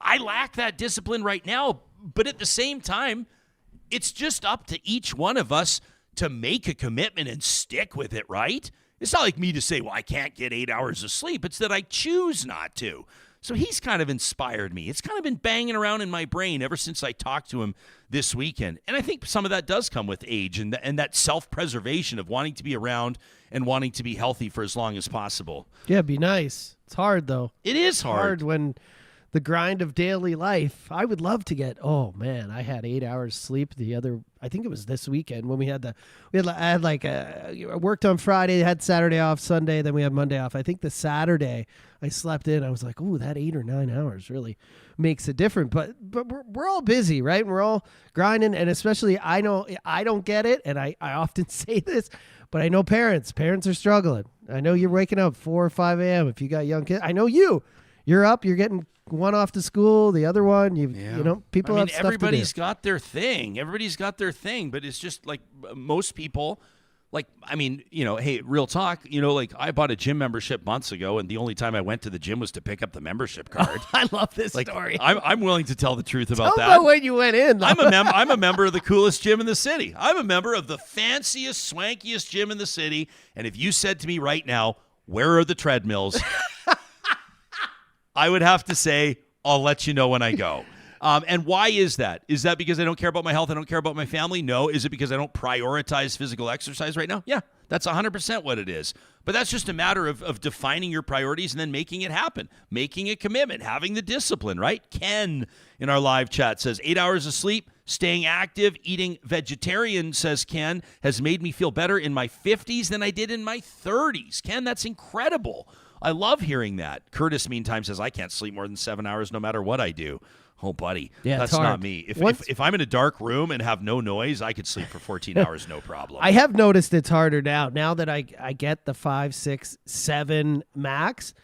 I lack that discipline right now, but at the same time, it's just up to each one of us to make a commitment and stick with it, right? It's not like me to say, well, I can't get 8 hours of sleep. It's that I choose not to. So he's kind of inspired me. It's kind of been banging around in my brain ever since I talked to him this weekend. And I think some of that does come with age and that self-preservation of wanting to be around and wanting to be healthy for as long as possible. Yeah, it'd be nice. It's hard, though. It is hard. When the grind of daily life. I would love to get, oh man, I had 8 hours sleep I think it was this weekend when I worked on Friday, had Saturday off, Sunday, then we had Monday off. I think the Saturday I slept in, I was like, oh, that 8 or 9 hours really makes a difference. But we're all busy, right? We're all grinding. And especially, I know I don't get it. And I often say this, but I know parents are struggling. I know you're waking up 4 or 5 a.m. if you got young kids. I know you're up, you're getting one off to school, the other one, you know, people have stuff everybody's to do. got their thing. Everybody's got their thing, but it's just like most people, like, I mean, you know, hey, real talk, you know, like I bought a gym membership months ago, and the only time I went to the gym was to pick up the membership card. I love this like, story. I'm willing to tell the truth about Tell that. about when you went in. I'm a member of the coolest gym in the city. I'm a member of the fanciest, swankiest gym in the city. And if you said to me right now, where are the treadmills? I would have to say, I'll let you know when I go. And why is that? Is that because I don't care about my health? I don't care about my family? No. Is it because I don't prioritize physical exercise right now? Yeah, that's 100% what it is. But that's just a matter of defining your priorities and then making it happen, making a commitment, having the discipline, right? Ken in our live chat says 8 hours of sleep, staying active, eating vegetarian, says Ken, has made me feel better in my 50s than I did in my 30s. Ken, that's incredible. I love hearing that. Curtis, meantime, says, I can't sleep more than 7 hours no matter what I do. Oh, buddy, yeah, that's not me. If I'm in a dark room and have no noise, I could sleep for 14 hours, no problem. I have noticed it's harder now that I get the 5, 6, 7 max.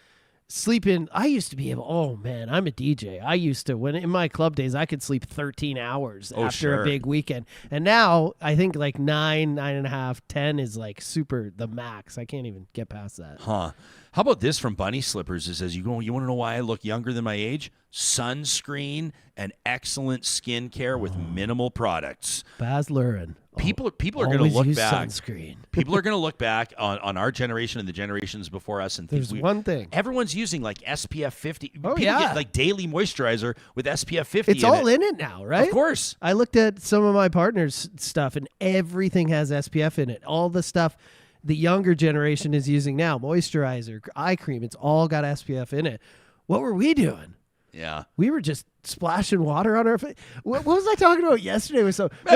Sleeping, I used to be able, oh man, I'm a DJ. I used to, when in my club days, I could sleep 13 hours after a big weekend. And now I think like 9, 9.5, 10 is like super the max. I can't even get past that. Huh. How about this from Bunny Slippers? It says, you want to know why I look younger than my age? Sunscreen and excellent skincare with minimal products. Baz Luhrmann. People are going to look back. Sunscreen. People are going to look back on our generation and the generations before us and think one thing. Everyone's using like SPF 50. Oh, People yeah. get like daily moisturizer with SPF 50. It's all in it now, right? Of course. I looked at some of my partner's stuff, and everything has SPF in it. All the stuff the younger generation is using now, moisturizer, eye cream, it's all got SPF in it. What were we doing? Yeah. We were just splashing water on our face. What was I talking about yesterday?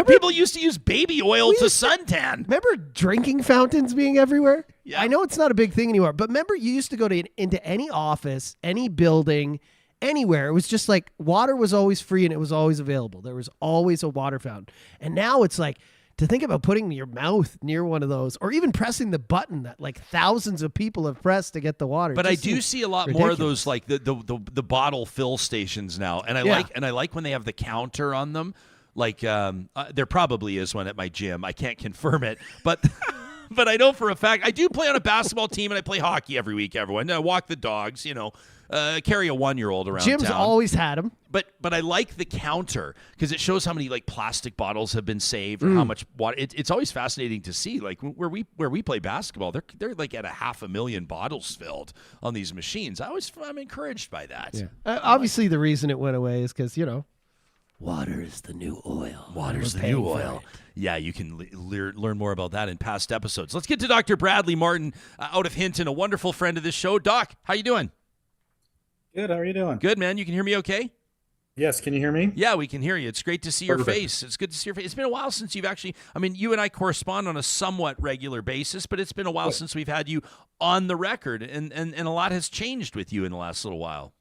People used to use baby oil to suntan. Remember drinking fountains being everywhere? Yeah. I know it's not a big thing anymore, but remember you used to go into any office, any building, anywhere. It was just like water was always free and it was always available. There was always a water fountain. And now it's like, to think about putting your mouth near one of those or even pressing the button that like thousands of people have pressed to get the water. But I do see a lot more of those like the bottle fill stations now. And I like when they have the counter on them. Like there probably is one at my gym. I can't confirm it, but but I know for a fact I do play on a basketball team and I play hockey every week, everyone. I walk the dogs, carry a 1-year-old around Jim's town. always had them. But I like the counter because it shows how many like plastic bottles have been saved or how much water. It's always fascinating to see. Like where we play basketball, they're like at 500,000 bottles filled on these machines. I'm encouraged by that. Yeah. Obviously, the reason it went away is because water is the new oil. Water's the new oil. Yeah, you can learn more about that in past episodes. Let's get to Dr. Bradley Martin out of Hinton, a wonderful friend of this show. Doc, how you doing? Good. How are you doing? Good, man. You can hear me okay? Yes. Can you hear me? Yeah, we can hear you. It's great to see your Perfect. face. It's good to see your face. It's been a while since you've actually, you and I correspond on a somewhat regular basis, but it's been a while since we've had you on the record, and a lot has changed with you in the last little while.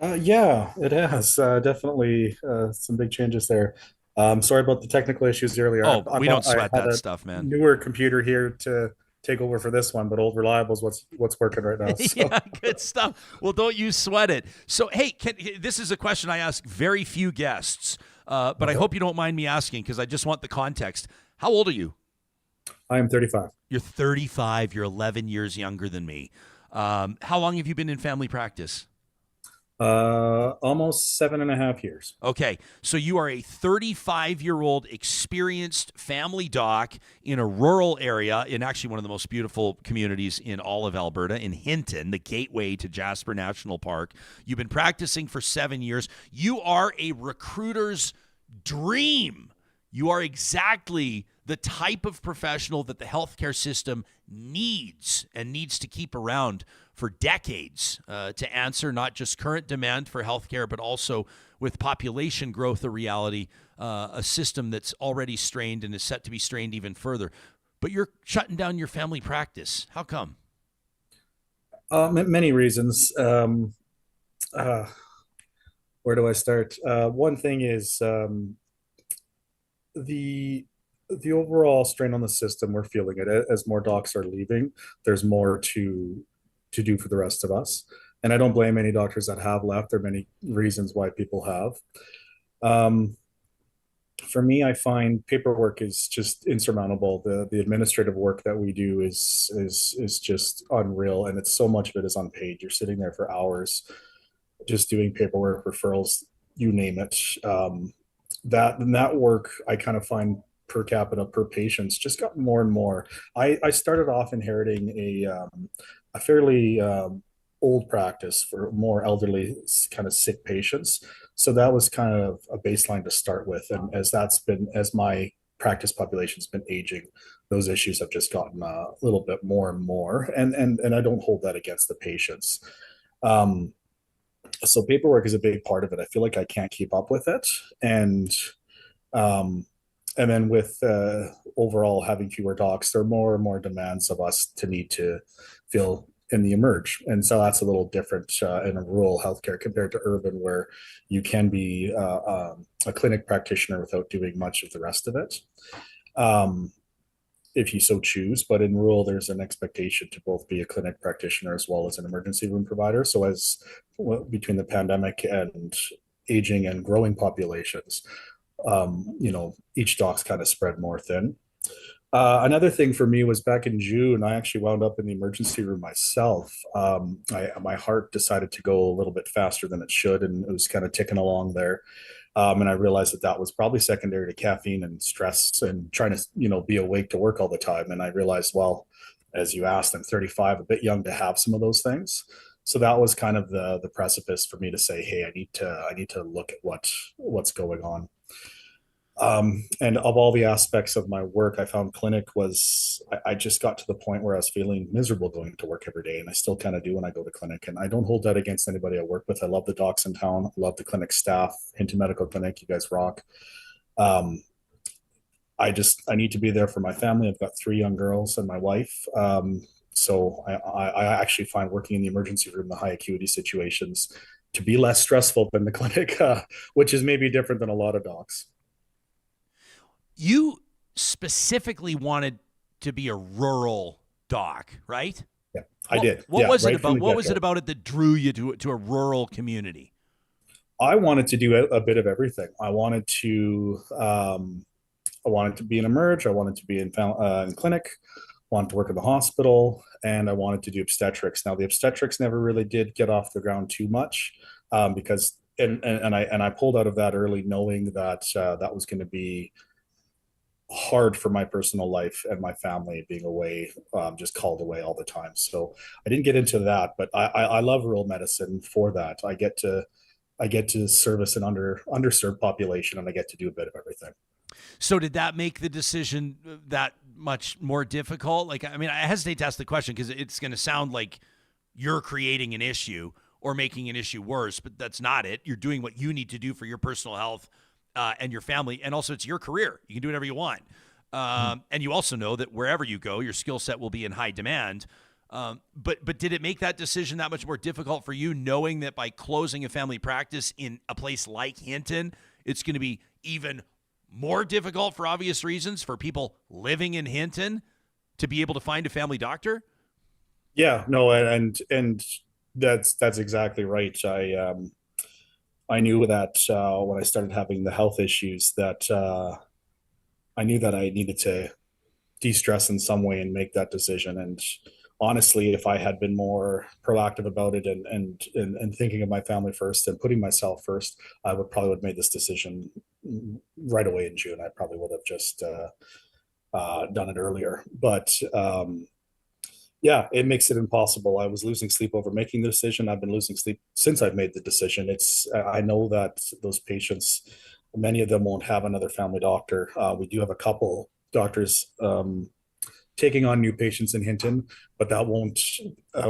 Yeah, it has. Definitely some big changes there. Sorry about the technical issues earlier. Oh, we don't sweat that stuff, man. Newer computer here to take over for this one, but old reliable is what's working right now. So. Yeah, good stuff. Well, don't you sweat it. So, hey, this is a question I ask very few guests, but I hope you don't mind me asking because I just want the context. How old are you? I am 35. You're 35. You're 11 years younger than me. How long have you been in family practice? Almost 7.5 years. Okay, so you are a 35-year-old experienced family doc in a rural area in actually one of the most beautiful communities in all of Alberta, in Hinton, the gateway to Jasper National Park. You've been practicing for 7 years. You are a recruiter's dream. You are exactly the type of professional that the healthcare system needs and needs to keep around for decades to answer not just current demand for healthcare, but also with population growth a reality, a system that's already strained and is set to be strained even further. But you're shutting down your family practice. How come? Many reasons. Where do I start? One thing is the overall strain on the system. We're feeling it as more docs are leaving. There's more to do for the rest of us, and I don't blame any doctors that have left. There are many reasons why people have. For me, I find paperwork is just insurmountable. The administrative work that we do is just unreal, and it's so much of it is unpaid. You're sitting there for hours just doing paperwork, referrals, you name it. That work I kind of find per capita per patients just got more and more. I started off inheriting a fairly old practice for more elderly kind of sick patients. So that was kind of a baseline to start with. And as my practice population's been aging, those issues have just gotten a little bit more and more. And I don't hold that against the patients. So paperwork is a big part of it. I feel like I can't keep up with it. And then with overall having fewer docs, there are more and more demands of us to need to fill in the emerge. And so that's a little different in a rural healthcare compared to urban, where you can be a clinic practitioner without doing much of the rest of it, if you so choose. But in rural, there's an expectation to both be a clinic practitioner as well as an emergency room provider. So between the pandemic and aging and growing populations, each doc's kind of spread more thin. Another thing for me was back in June, I actually wound up in the emergency room myself. My heart decided to go a little bit faster than it should, and it was kind of ticking along there. And I realized that was probably secondary to caffeine and stress and trying to, be awake to work all the time. And I realized, well, as you asked, I'm 35, a bit young to have some of those things. So that was kind of the precipice for me to say, hey, I need to look at what's going on. And of all the aspects of my work, I found clinic I just got to the point where I was feeling miserable going to work every day. And I still kind of do when I go to clinic. And I don't hold that against anybody I work with. I love the docs in town. I love the clinic staff, Hinton Medical Clinic. You guys rock. I need to be there for my family. I've got 3 young girls and my wife. So I actually find working in the emergency room, the high acuity situations, to be less stressful than the clinic, which is maybe different than a lot of docs. You specifically wanted to be a rural doc, right? Yeah, I did. What was it about? What was it about it that drew you to a rural community? I wanted to do a bit of everything. I wanted to be in emerge. I wanted to be in clinic. Wanted to work in the hospital, and I wanted to do obstetrics. Now, the obstetrics never really did get off the ground too much because I pulled out of that early, knowing that that was going to be hard for my personal life and my family being away, just called away all the time. So I didn't get into that, but I love rural medicine for that. I get to service an underserved population, and I get to do a bit of everything. So did that make the decision that much more difficult? I hesitate to ask the question because it's going to sound like you're creating an issue or making an issue worse, but that's not it. You're doing what you need to do for your personal health and your family, and also it's your career. You can do whatever you want. And you also know that wherever you go, your skill set will be in high demand. But did it make that decision that much more difficult for you, knowing that by closing a family practice in a place like Hinton, it's going to be even more difficult for obvious reasons for people living in Hinton to be able to find a family doctor? Yeah, no, and that's exactly right. I knew that when I started having the health issues that I knew that I needed to de-stress in some way and make that decision. And honestly, if I had been more proactive about it and thinking of my family first and putting myself first, I would probably have made this decision right away in June. I probably would have just done it earlier. But yeah, it makes it impossible. I was losing sleep over making the decision. I've been losing sleep since I've made the decision. I know that those patients Many of them won't have another family doctor. We do have a couple doctors taking on new patients in Hinton, but that won't,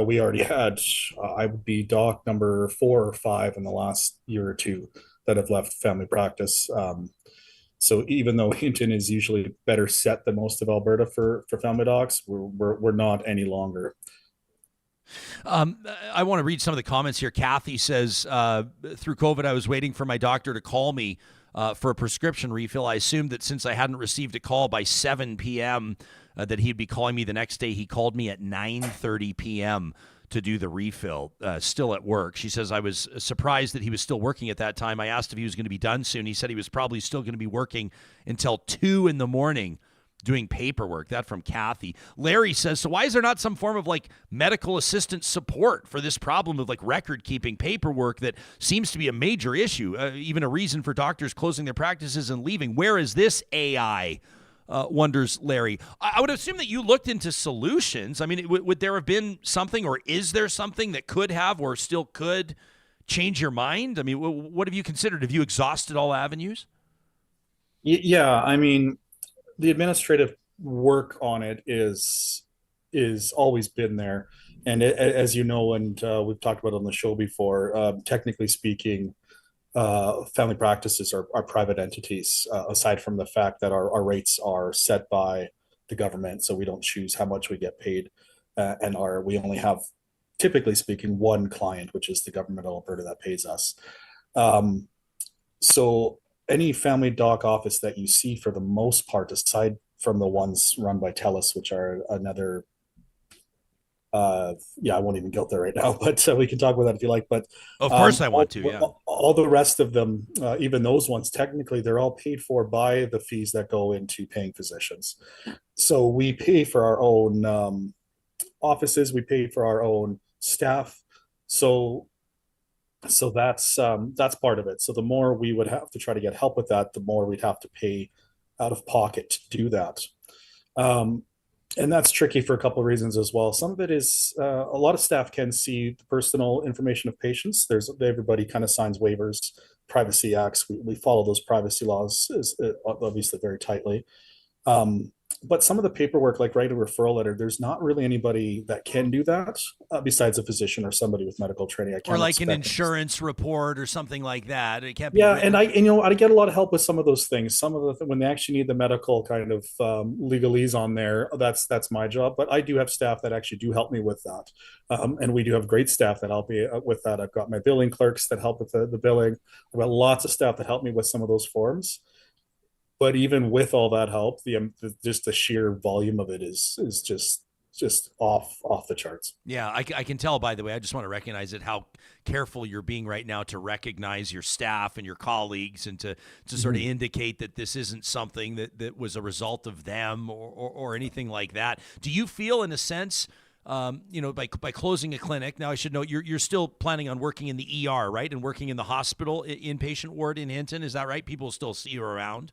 we already had, I would be doc number 4 or 5 in the last year or two that have left family practice. So even though Hinton is usually better set than most of Alberta for family docs, we're not any longer. I want to read some of the comments here. Kathy says, through COVID, I was waiting for my doctor to call me for a prescription refill. I assumed that since I hadn't received a call by 7 p.m., that he'd be calling me the next day. He called me at 9:30 p.m. to do the refill, still at work. She says, I was surprised that he was still working at that time. I asked if he was going to be done soon. He said he was probably still going to be working until 2 in the morning doing paperwork. That from Kathy. Larry says, so why is there not some form of like medical assistant support for this problem of like record keeping paperwork that seems to be a major issue, even a reason for doctors closing their practices and leaving? Where is this AI? Wonders Larry. I would assume that you looked into solutions. I mean, would there have been something, or is there something that could have or still could change your mind? I mean, what have you considered? Have you exhausted all avenues? Yeah, I mean, the administrative work on it is always been there. And as you know, and we've talked about it on the show before, technically speaking, family practices are private entities, aside from the fact that our rates are set by the government, so we don't choose how much we get paid, and we only have, typically speaking, one client, which is the government of Alberta that pays us. So any family doc office that you see, for the most part, aside from the ones run by TELUS, which are another, I won't even go there right now, but we can talk about that if you like. But of course I want to, yeah. All the rest of them, even those ones, technically, they're all paid for by the fees that go into paying physicians. So we pay for our own offices, we pay for our own staff. So that's part of it. So the more we would have to try to get help with that, the more we'd have to pay out of pocket to do that. And that's tricky for a couple of reasons as well. Some of it is a lot of staff can see the personal information of patients. Everybody kind of signs waivers, privacy acts. We follow those privacy laws obviously very tightly. But some of the paperwork, like write a referral letter, there's not really anybody that can do that besides a physician or somebody with medical training. Or like an insurance report or something like that. It can't be. Yeah, and I get a lot of help with some of those things. Some of when they actually need the medical kind of legalese on there, that's my job. But I do have staff that actually do help me with that, and we do have great staff that help me with that. I've got my billing clerks that help with the billing. I've got lots of staff that help me with some of those forms. But even with all that help, just the sheer volume of it is just off the charts. Yeah, I can tell, by the way. I just want to recognize it, how careful you're being right now to recognize your staff and your colleagues, and to sort of indicate that this isn't something that was a result of them or anything like that. Do you feel, in a sense, by closing a clinic, now I should note you're still planning on working in the ER, right? And working in the hospital inpatient ward in Hinton, is that right? People still see you around?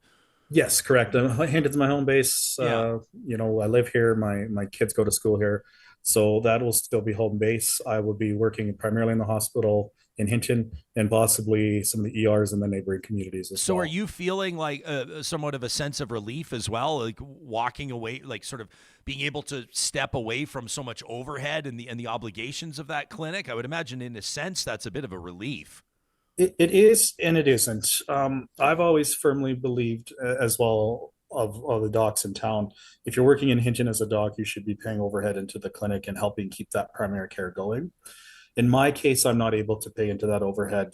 Yes, correct. Hinton's my home base. Yeah. I live here. My kids go to school here, so that will still be home base. I will be working primarily in the hospital in Hinton, and possibly some of the ERs in the neighboring communities as well. So are you feeling like somewhat of a sense of relief as well, like walking away, like sort of being able to step away from so much overhead and the obligations of that clinic? I would imagine, in a sense, that's a bit of a relief. It is, and it isn't. I've always firmly believed, as well, of the docs in town, if you're working in Hinton as a doc, you should be paying overhead into the clinic and helping keep that primary care going. In my case, I'm not able to pay into that overhead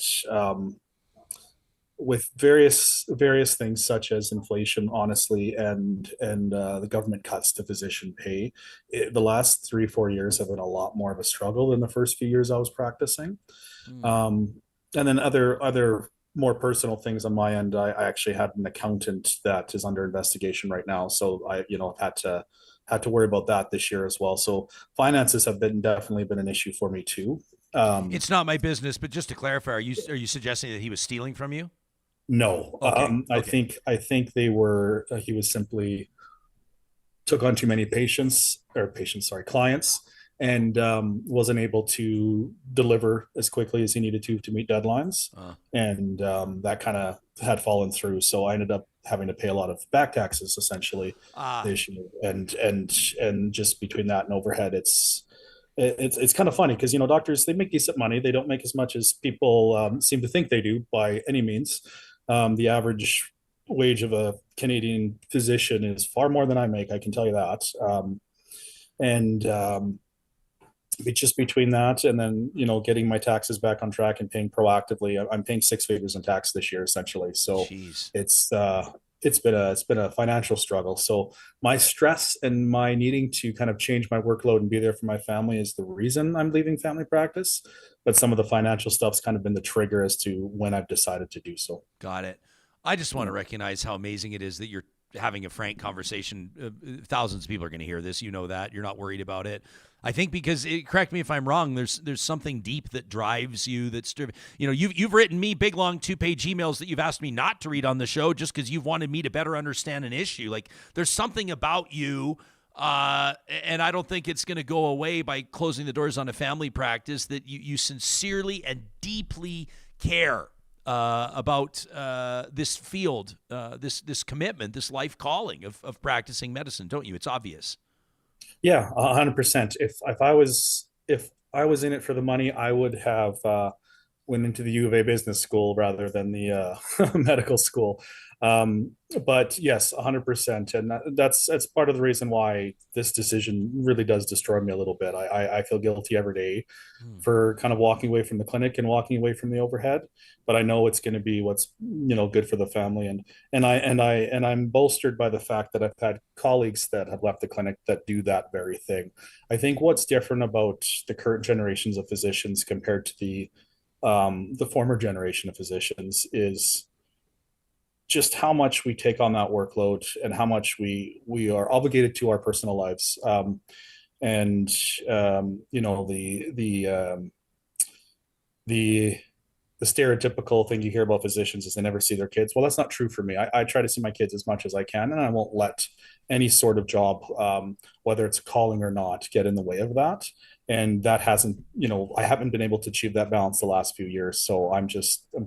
with various things such as inflation, honestly, and the government cuts to physician pay. The last 3-4 years have been a lot more of a struggle than the first few years I was practicing. And then other more personal things on my end. I actually had an accountant that is under investigation right now, so I had to worry about that this year as well. So finances have definitely been an issue for me too. It's not my business, but just to clarify, are you suggesting that he was stealing from you? No, okay. I think they were. He was simply took on too many clients, and wasn't able to deliver as quickly as he needed to meet deadlines. And that kind of had fallen through. So I ended up having to pay a lot of back taxes essentially this year. And just between that and overhead, it's kind of funny because, you know, doctors, they make decent money. They don't make as much as people seem to think they do by any means. The average wage of a Canadian physician is far more than I make, I can tell you that. Just between that and then, you know, getting my taxes back on track and paying proactively, I'm paying six figures in tax this year essentially. So Jeez. It's been a financial struggle. So my stress and my needing to kind of change my workload and be there for my family is the reason I'm leaving family practice. But some of the financial stuff's kind of been the trigger as to when I've decided to do so. Got it. I just want to recognize how amazing it is that you're having a frank conversation. Thousands of people are going to hear this. You know that. You're not worried about it. I think because, correct me if I'm wrong, there's something deep that drives you. That's, you know, you've written me big, long 2-page emails that you've asked me not to read on the show just because you've wanted me to better understand an issue. Like, there's something about you, and I don't think it's going to go away by closing the doors on a family practice, that you sincerely and deeply care about this field, this commitment, this life calling of practicing medicine, don't you? It's obvious. Yeah, 100%. If I was in it for the money, I would have went into the U of A business school rather than the medical school. But yes, 100%. And that's part of the reason why this decision really does destroy me a little bit. I feel guilty every day for kind of walking away from the clinic and walking away from the overhead, but I know it's going to be what's, you know, good for the family. And I'm bolstered by the fact that I've had colleagues that have left the clinic that do that very thing. I think what's different about the current generations of physicians compared to the former generation of physicians is just how much we take on that workload and how much we are obligated to our personal lives. You know, the stereotypical thing you hear about physicians is they never see their kids. Well, that's not true for me. I try to see my kids as much as I can, and I won't let any sort of job, whether it's calling or not, get in the way of that. And that hasn't, you know, I haven't been able to achieve that balance the last few years. So I'm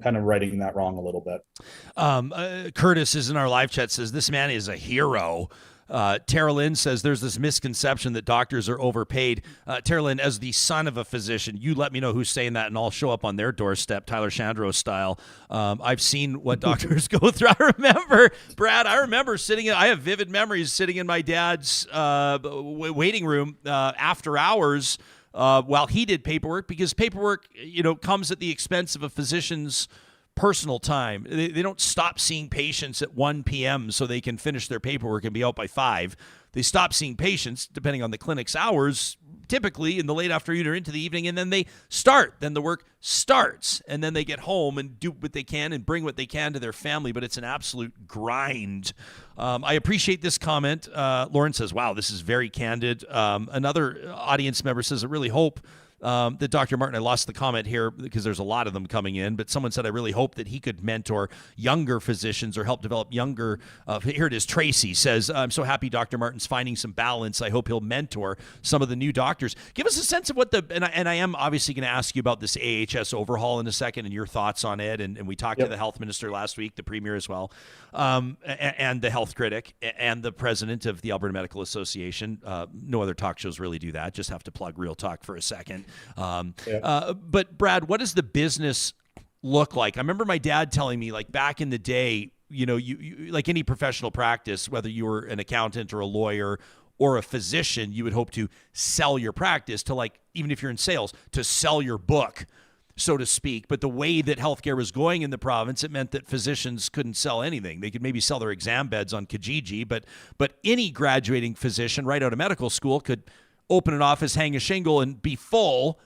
kind of righting that wrong a little bit. Curtis is in our live chat, says this man is a hero. Tara Lynn says there's this misconception that doctors are overpaid. Tara Lynn, as the son of a physician, you let me know who's saying that and I'll show up on their doorstep, Tyler Shandro style. I've seen what doctors go through. I remember, Brad, I have vivid memories sitting in my dad's waiting room after hours while he did paperwork, because paperwork, you know, comes at the expense of a physician's personal time. They don't stop seeing patients at 1 p.m. so they can finish their paperwork and be out by 5. They stop seeing patients, depending on the clinic's hours, typically in the late afternoon or into the evening, and then they start. Then the work starts, and then they get home and do what they can and bring what they can to their family, but it's an absolute grind. I appreciate this comment. Lauren says, wow, this is very candid. Another audience member says, I really hope that Dr. Martin, I lost the comment here because there's a lot of them coming in, but someone said, I really hope that he could mentor younger physicians or help develop younger. Here it is. Tracy says, I'm so happy Dr. Martin's finding some balance. I hope he'll mentor some of the new doctors. Give us a sense of what and I am obviously going to ask you about this AHS overhaul in a second and your thoughts on it. And we talked to the health minister last week, the premier as well, and the health critic and the president of the Alberta Medical Association. No other talk shows really do that. Just have to plug Real Talk for a second. But Brad, what does the business look like? I remember my dad telling me, like, back in the day, you know, you like any professional practice, whether you were an accountant or a lawyer or a physician, you would hope to sell your practice to, like, even if you're in sales, to sell your book, so to speak. But the way that healthcare was going in the province, it meant that physicians couldn't sell anything. They could maybe sell their exam beds on Kijiji, but any graduating physician right out of medical school could open an office, hang a shingle, and be full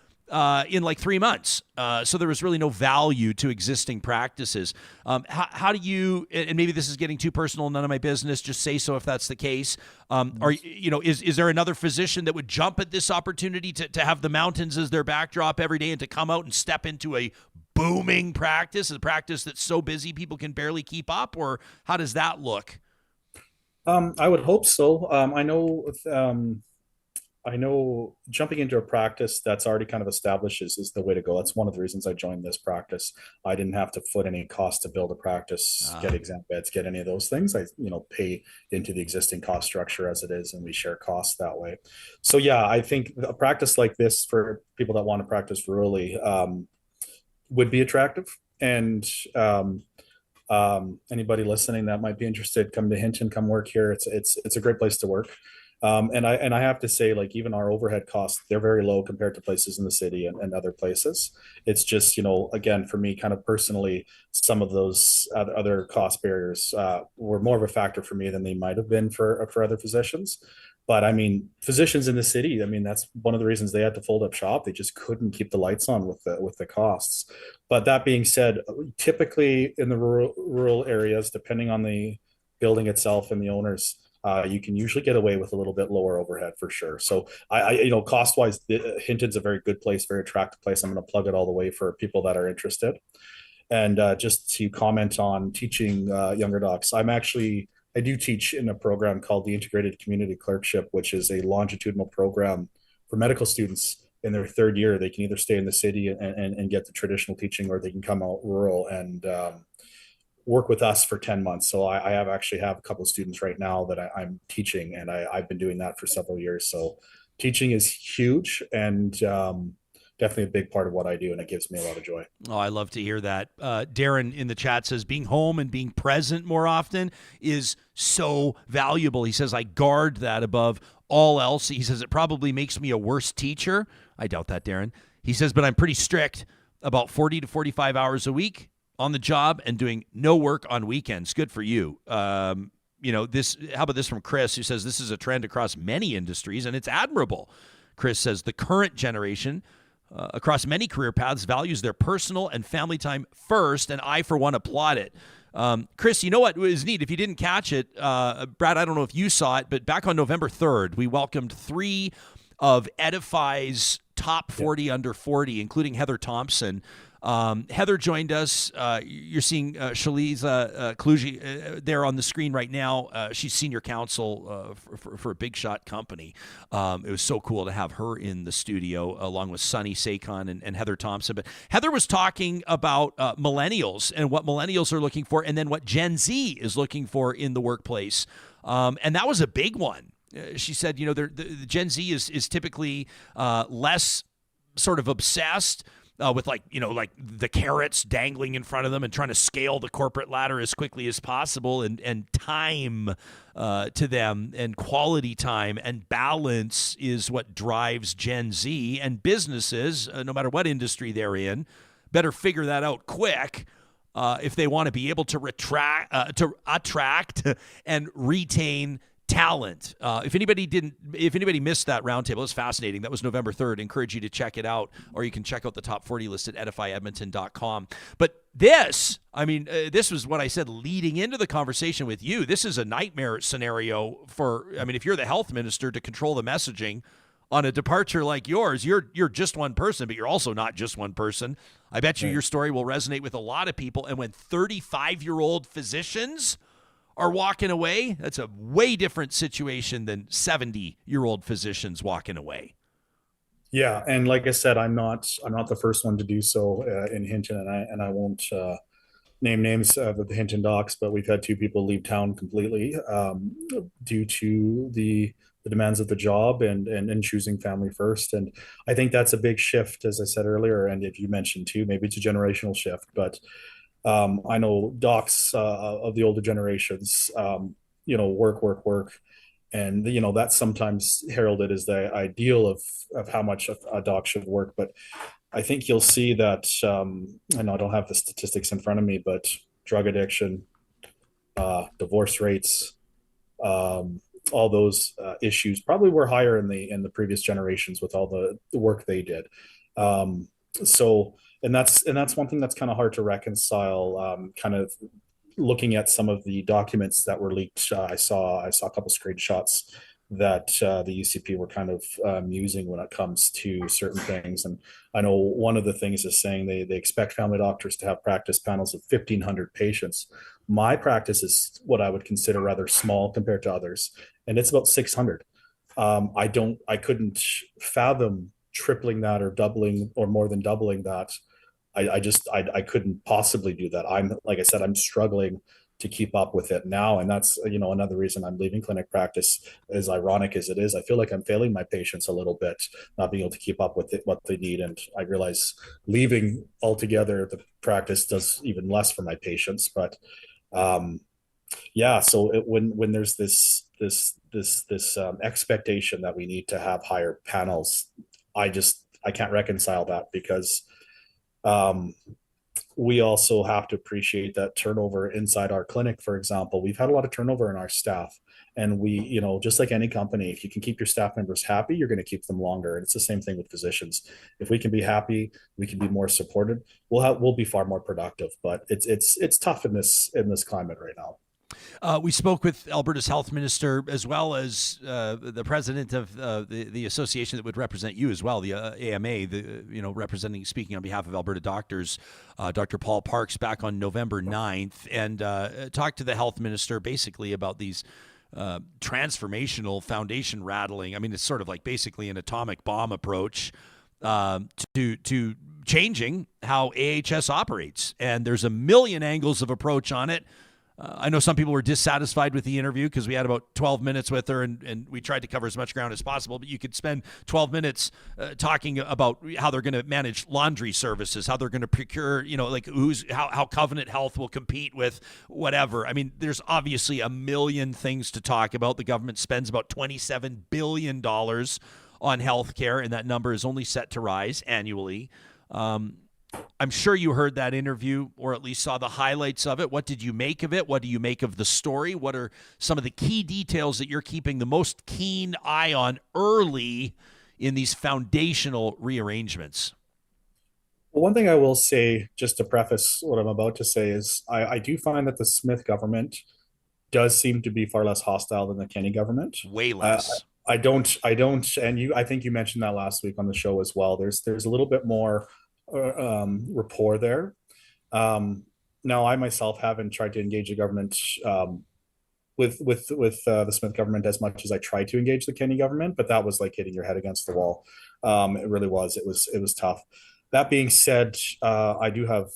in like 3 months. So there was really no value to existing practices. How do you, and maybe this is getting too personal, none of my business, just say so if that's the case. Is there another physician that would jump at this opportunity to have the mountains as their backdrop every day and to come out and step into a booming practice, a practice that's so busy people can barely keep up? Or how does that look? I would hope so. I know I know jumping into a practice that's already kind of established is the way to go. That's one of the reasons I joined this practice. I didn't have to foot any cost to build a practice, get exam beds, get any of those things. I, pay into the existing cost structure as it is, and we share costs that way. So yeah, I think a practice like this for people that want to practice rurally would be attractive. And anybody listening that might be interested, come to Hinton, come work here. It's a great place to work. And I have to say, like, even our overhead costs, they're very low compared to places in the city and other places. It's just, again, for me, kind of personally, some of those other cost barriers were more of a factor for me than they might have been for other physicians. But I mean, physicians in the city, I mean, that's one of the reasons they had to fold up shop. They just couldn't keep the lights on with the costs. But that being said, typically in the rural areas, depending on the building itself and the owners, you can usually get away with a little bit lower overhead for sure. So cost wise, Hinton's a very good place, very attractive place. I'm going to plug it all the way for people that are interested. And just to comment on teaching younger docs, I do teach in a program called the Integrated Community Clerkship, which is a longitudinal program for medical students in their third year. They can either stay in the city and get the traditional teaching, or they can come out rural and work with us for 10 months. So I have a couple of students right now that I'm teaching, and I've been doing that for several years. So teaching is huge and definitely a big part of what I do, and it gives me a lot of joy. Oh, I love to hear that. Darren in the chat says being home and being present more often is so valuable. He says, I guard that above all else. He says it probably makes me a worse teacher. I doubt that, Darren. He says, but I'm pretty strict, about 40 to 45 hours a week on the job and doing no work on weekends. Good for you. How about this from Chris, who says this is a trend across many industries, and it's admirable. Chris says the current generation across many career paths values their personal and family time first, and I, for one, applaud it. Chris, you know what was neat? If you didn't catch it, Brad, I don't know if you saw it, but back on November 3rd, we welcomed 3 of Edify's top 40 under 40, including Heather Thompson. Heather joined us. You're seeing Shaliz Kluji there on the screen right now. She's senior counsel for a big shot company. It was so cool to have her in the studio along with Sunny Sakon and Heather Thompson. But Heather was talking about millennials and what millennials are looking for, and then what Gen Z is looking for in the workplace. And that was a big one. She said, the Gen Z is typically less sort of obsessed with like the carrots dangling in front of them and trying to scale the corporate ladder as quickly as possible, and time to them and quality time and balance is what drives Gen Z, and businesses, no matter what industry they're in, better figure that out quick if they want to be able to attract and retain talent. If anybody missed that roundtable, it was fascinating. That was November 3rd. I encourage you to check it out, or you can check out the top 40 list at edifyedmonton.com. But this was what I said leading into the conversation with you. This is a nightmare scenario if you're the health minister, to control the messaging on a departure like yours. You're just one person, but you're also not just one person. I bet you your story will resonate with a lot of people. And when 35-year-old physicians are walking away, that's a way different situation than 70-year-old physicians walking away. Yeah, and like I said, I'm not the first one to do so in Hinton, and I won't name names of the Hinton docs, but we've had 2 people leave town completely due to the demands of the job and choosing family first. And I think that's a big shift, as I said earlier, and if you mentioned too, maybe it's a generational shift, but I know docs of the older generations, work. And, that's sometimes heralded as the ideal of how much a doc should work. But I think you'll see that, I know I don't have the statistics in front of me, but drug addiction, divorce rates, all those issues probably were higher in the previous generations with all the work they did. And that's one thing that's kind of hard to reconcile. Kind of looking at some of the documents that were leaked, I saw a couple screenshots that the UCP were kind of using when it comes to certain things. And I know one of the things is saying they expect family doctors to have practice panels of 1,500 patients. My practice is what I would consider rather small compared to others, and it's about 600. I couldn't fathom tripling that or doubling or more than doubling that. I couldn't possibly do that. Like I said, I'm struggling to keep up with it now. And that's, another reason I'm leaving clinic practice, as ironic as it is. I feel like I'm failing my patients a little bit, not being able to keep up with it, what they need. And I realize leaving altogether the practice does even less for my patients. But so when there's this expectation that we need to have higher panels, I can't reconcile that, because we also have to appreciate that turnover inside our clinic. For example, we've had a lot of turnover in our staff, and we, just like any company, if you can keep your staff members happy, you're going to keep them longer. And it's the same thing with physicians. If we can be happy, we can be more supported, we'll be far more productive. But it's tough in this climate right now. We spoke with Alberta's health minister, as well as the president of the association that would represent you as well, the AMA, speaking on behalf of Alberta doctors, Dr. Paul Parks, back on November 9th, and talked to the health minister basically about these transformational foundation rattling. I mean, it's sort of like basically an atomic bomb approach to changing how AHS operates. And there's a million angles of approach on it. I know some people were dissatisfied with the interview because we had about 12 minutes with her, and we tried to cover as much ground as possible. But you could spend 12 minutes talking about how they're going to manage laundry services, how they're going to procure, how Covenant Health will compete with whatever. I mean, there's obviously a million things to talk about. The government spends about $27 billion on healthcare, and that number is only set to rise annually. I'm sure you heard that interview, or at least saw the highlights of it. What did you make of it? What do you make of the story? What are some of the key details that you're keeping the most keen eye on early in these foundational rearrangements? Well, one thing I will say, just to preface what I'm about to say, is I do find that the Smith government does seem to be far less hostile than the Kenney government. Way less. I don't, and I think you mentioned that last week on the show as well. There's a little bit more rapport there. Now, I myself haven't tried to engage the government with the Smith government as much as I tried to engage the Kenney government, but that was like hitting your head against the wall. It really was. It was tough. That being said, I do have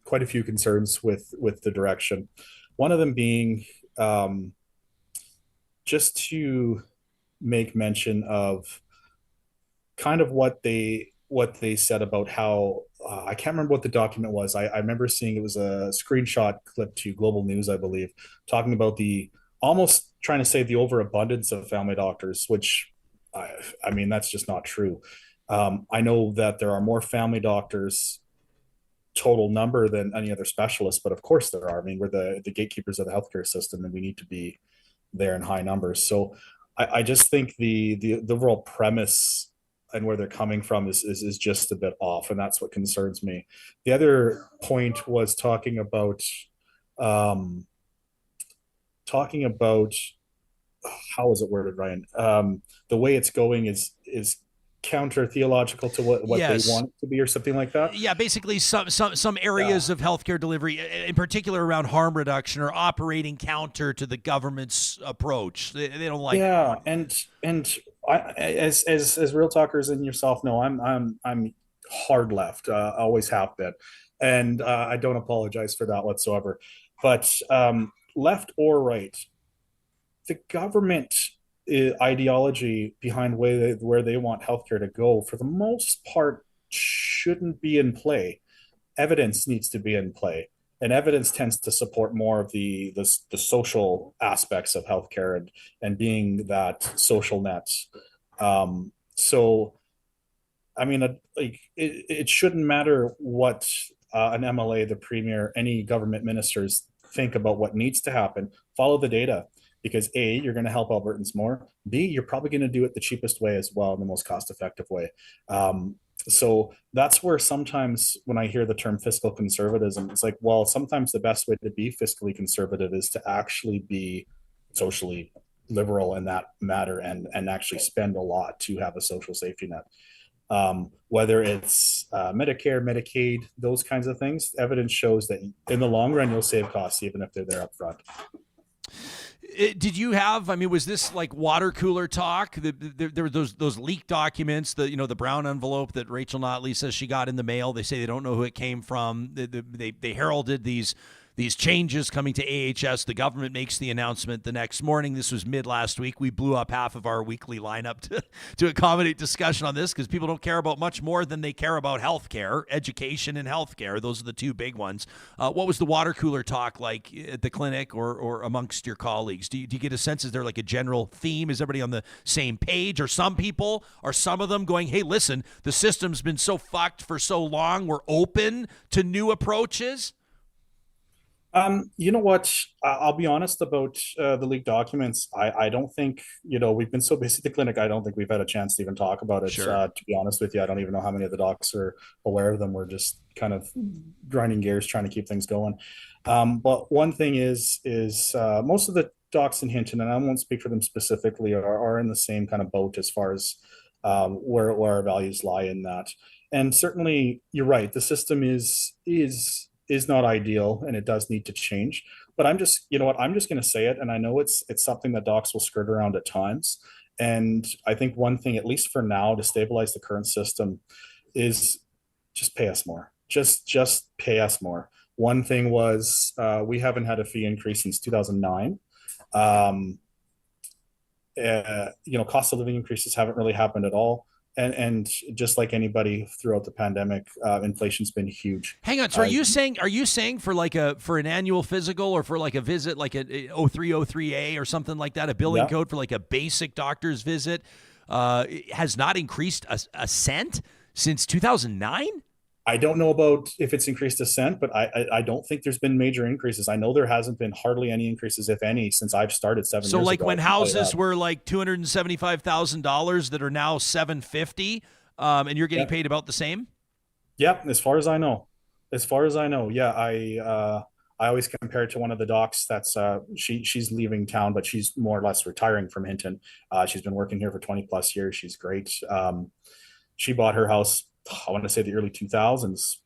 quite a few concerns with the direction. One of them being just to make mention of kind of what they said about how I can't remember what the document was. I remember seeing it was a screenshot clip to Global News, I believe, talking about almost trying to say the overabundance of family doctors, which I mean, that's just not true. I know that there are more family doctors total number than any other specialist, but of course there are. I mean, we're the gatekeepers of the healthcare system, and we need to be there in high numbers. So I just think the overall premise and where they're coming from is just a bit off, and that's what concerns me. The other point was talking about how is it worded, Ryan? The way it's going is counter theological to what yes. they want it to be, or something like that. Yeah, basically some areas of healthcare delivery, in particular around harm reduction, are operating counter to the government's approach. They don't like. Yeah, and I, as real talkers and yourself know, I'm hard left. Always have been, and I don't apologize for that whatsoever. But left or right, the government ideology behind where they want healthcare to go, for the most part, shouldn't be in play. Evidence needs to be in play, and evidence tends to support more of the social aspects of healthcare and being that social net. So, I mean, it shouldn't matter what an MLA, the premier, any government ministers think about what needs to happen. Follow the data. Because A, you're going to help Albertans more. B, you're probably going to do it the cheapest way as well, in the most cost-effective way. So that's where sometimes when I hear the term fiscal conservatism, it's like, well, sometimes the best way to be fiscally conservative is to actually be socially liberal in that matter and actually spend a lot to have a social safety net. Whether it's Medicare, Medicaid, those kinds of things, evidence shows that in the long run, you'll save costs, even if they're there up front. Did you have? I mean, was this like water cooler talk? There were those leaked documents, the brown envelope that Rachel Notley says she got in the mail. They say they don't know who it came from. They heralded these changes coming to AHS. The government makes the announcement the next morning. This was mid last week. We blew up half of our weekly lineup to accommodate discussion on this because people don't care about much more than they care about healthcare, education, and healthcare. Those are the two big ones. What was the water cooler talk like at the clinic or amongst your colleagues? Do you get a sense? Is there like a general theme? Is everybody on the same page? Or some people, are some of them going, hey, listen, the system's been so fucked for so long, we're open to new approaches? You know what? I'll be honest about the leaked documents. I don't think, we've been so busy at the clinic. I don't think we've had a chance to even talk about it. Sure. To be honest with you, I don't even know how many of the docs are aware of them. We're just kind of grinding gears, trying to keep things going. But one thing is most of the docs in Hinton, and I won't speak for them specifically, are in the same kind of boat as far as where our values lie in that. And certainly, you're right. The system is not ideal, and it does need to change. But I'm just going to say it, and I know it's something that docs will skirt around at times. And I think one thing, at least for now, to stabilize the current system, is just pay us more. Just pay us more. One thing was we haven't had a fee increase since 2009. Cost of living increases haven't really happened at all. And just like anybody throughout the pandemic, inflation's been huge. Hang on. So are you saying for an annual physical or for like a visit, like a 0303A or something like that, a billing code for like a basic doctor's visit, has not increased a cent since 2009? I don't know about if it's increased a cent, but I don't think there's been major increases. I know there hasn't been hardly any increases, if any, since I've started 7 years ago. So like when houses were like $275,000 that are now $750,000, and you're getting paid about the same? Yeah, as far as I know. Yeah, I always compare it to one of the docs that's she's leaving town, but she's more or less retiring from Hinton. She's been working here for 20 plus years. She's great. She bought her house, I want to say the early 2000s,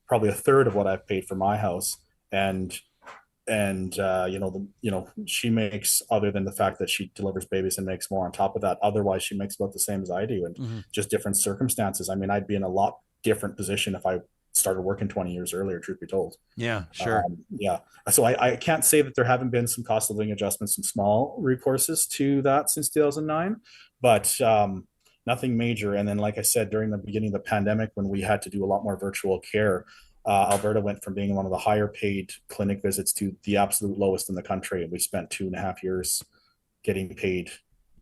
probably a third of what I've paid for my house. And she makes, other than the fact that she delivers babies and makes more on top of that, otherwise she makes about the same as I do, and just different circumstances. I mean, I'd be in a lot different position if I started working 20 years earlier, truth be told. Yeah, sure. So I can't say that there haven't been some cost of living adjustments, some small recourses to that since 2009, but nothing major. And then, like I said, during the beginning of the pandemic, when we had to do a lot more virtual care, Alberta went from being one of the higher paid clinic visits to the absolute lowest in the country. And we spent 2.5 years getting paid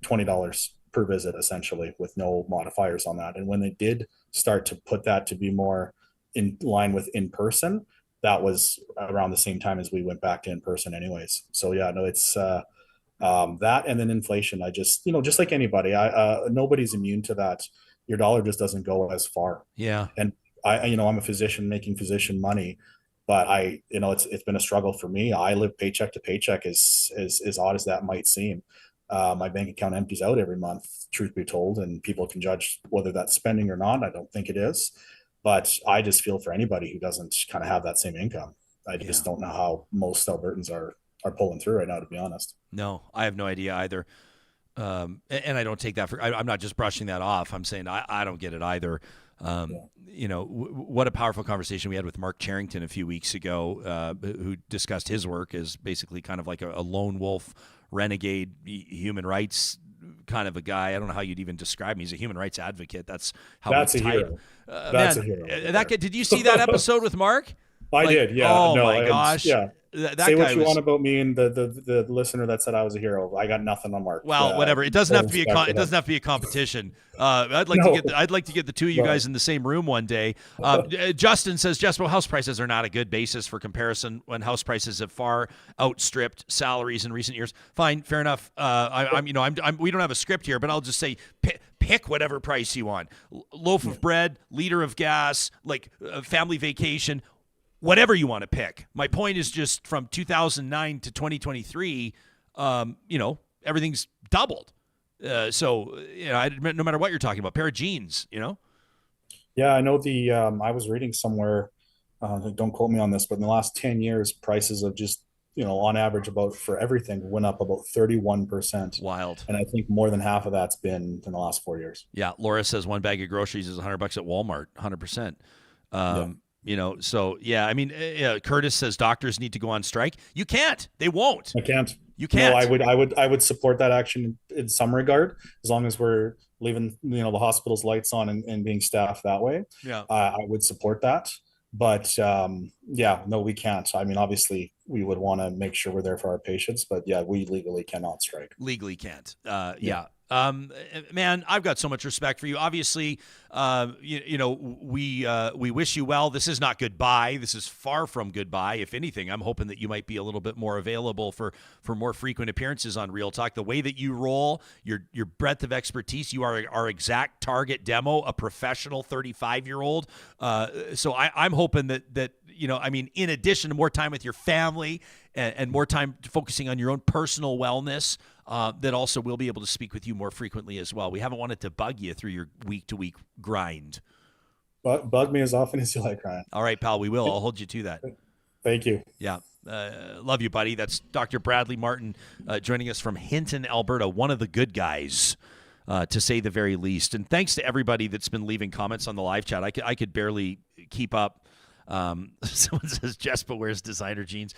$20 per visit, essentially, with no modifiers on that. And when they did start to put that to be more in line with in-person, that was around the same time as we went back to in-person anyways. So yeah, no, it's that, and then inflation. I just, just like anybody, nobody's immune to that. Your dollar just doesn't go as far. Yeah. And I'm a physician making physician money, but it's been a struggle for me. I live paycheck to paycheck, as odd as that might seem. My bank account empties out every month, truth be told, and people can judge whether that's spending or not. I don't think it is, but I just feel for anybody who doesn't kind of have that same income. I just don't know how most Albertans are pulling through right now, to be honest. No, I have no idea either. And I don't take that I'm not just brushing that off. I'm saying I don't get it either. What a powerful conversation we had with Mark Charrington a few weeks ago, who discussed his work as basically kind of like a lone wolf, renegade human rights kind of a guy. I don't know how you'd even describe him. He's a human rights advocate. That's how that's a hero. That's a hero. Did you see that episode with Mark? I did, yeah. Oh my gosh. Yeah. That Say guy what you want about me and the listener that said I was a hero. I got nothing on Mark. Well, whatever. It doesn't have to be a competition. I'd like to get the two of you guys in the same room one day. Justin says, well, house prices are not a good basis for comparison when house prices have far outstripped salaries in recent years. Fine, fair enough. We don't have a script here, but I'll just say pick whatever price you want. Loaf of bread, liter of gas, like family vacation. Whatever you want to pick. My point is just from 2009 to 2023, everything's doubled. No matter what you're talking about, pair of jeans, Yeah, I know I was reading somewhere, don't quote me on this, but in the last 10 years, prices have just on average about for everything went up about 31%. Wild. And I think more than half of that's been in the last 4 years. Yeah. Laura says one bag of groceries is $100 at Walmart, 100%. So yeah, I mean, Curtis says doctors need to go on strike. You can't. They won't. I can't. You can't. No, I would support that action in some regard, as long as we're leaving, the hospital's lights on and being staffed that way. Yeah. I would support that. But no, we can't. I mean, obviously, we would want to make sure we're there for our patients, but yeah, we legally cannot strike. Legally can't. Yeah. Man, I've got so much respect for you. Obviously, we wish you well. This is not goodbye. This is far from goodbye. If anything, I'm hoping that you might be a little bit more available for more frequent appearances on Real Talk. The way that you roll, your breadth of expertise, you are our exact target demo, a professional 35-year-old. So I'm hoping that in addition to more time with your family and more time focusing on your own personal wellness, that also we'll be able to speak with you more frequently as well. We haven't wanted to bug you through your week-to-week grind. But bug me as often as you like, Ryan. All right, pal, we will. I'll hold you to that. Thank you. Yeah. Love you, buddy. That's Dr. Bradley Martin joining us from Hinton, Alberta, one of the good guys, to say the very least. And thanks to everybody that's been leaving comments on the live chat. I could barely keep up. Someone says Jespa wears designer jeans.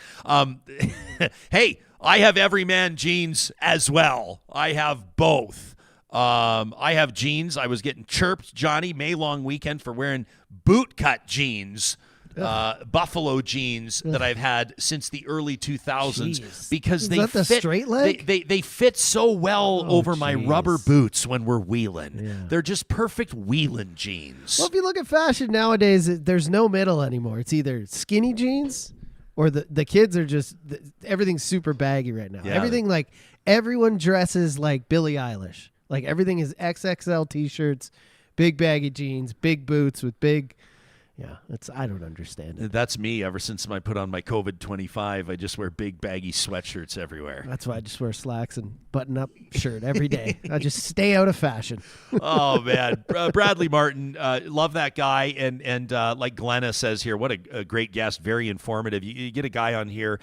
Hey, I have everyman jeans as well. I have both. I have jeans. I was getting chirped, Johnny, May long weekend for wearing bootcut jeans. Buffalo jeans that I've had since the early 2000s. Jeez. Because Is they that the fit straight leg? They fit so well over my jeez. rubber boots when we're wheeling. Yeah. They're just perfect wheeling jeans. Well, if you look at fashion nowadays, there's no middle anymore. It's either skinny jeans or the kids are just everything's super baggy right now. Yeah. Everything, like, everyone dresses like Billie Eilish. Like, everything is XXL t-shirts, big baggy jeans, big boots with big. Yeah, I don't understand it. That's me. Ever since I put on my COVID-25, I just wear big baggy sweatshirts everywhere. That's why I just wear slacks and button-up shirt every day. I just stay out of fashion. Oh, man. Bradley Martin, love that guy. And like Glenna says here, what a great guest, very informative. You get a guy on here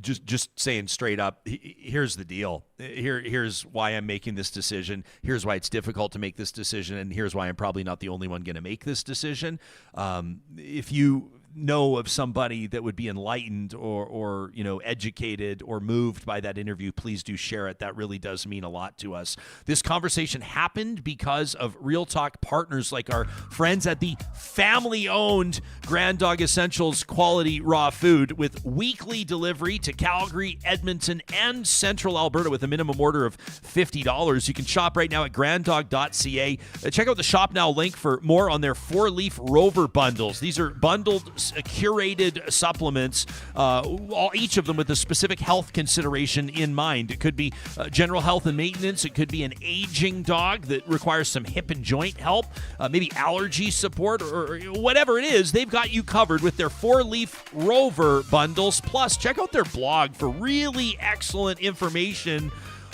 just saying straight up, here's the deal. Here's why I'm making this decision. Here's why it's difficult to make this decision. And here's why I'm probably not the only one going to make this decision. If you know of somebody that would be enlightened or educated or moved by that interview, please do share it. That really does mean a lot to us. This conversation happened because of Real Talk partners like our friends at the family-owned Grand Dog Essentials Quality Raw Food, with weekly delivery to Calgary, Edmonton, and Central Alberta with a minimum order of $50. You can shop right now at granddog.ca. Check out the Shop Now link for more on their 4-leaf Rover bundles. These are bundled curated supplements, each of them with a specific health consideration in mind. It could be general health and maintenance. It could be an aging dog that requires some hip and joint help, maybe allergy support, or whatever it is. They've got you covered with their 4-leaf Rover bundles. Plus, check out their blog for really excellent information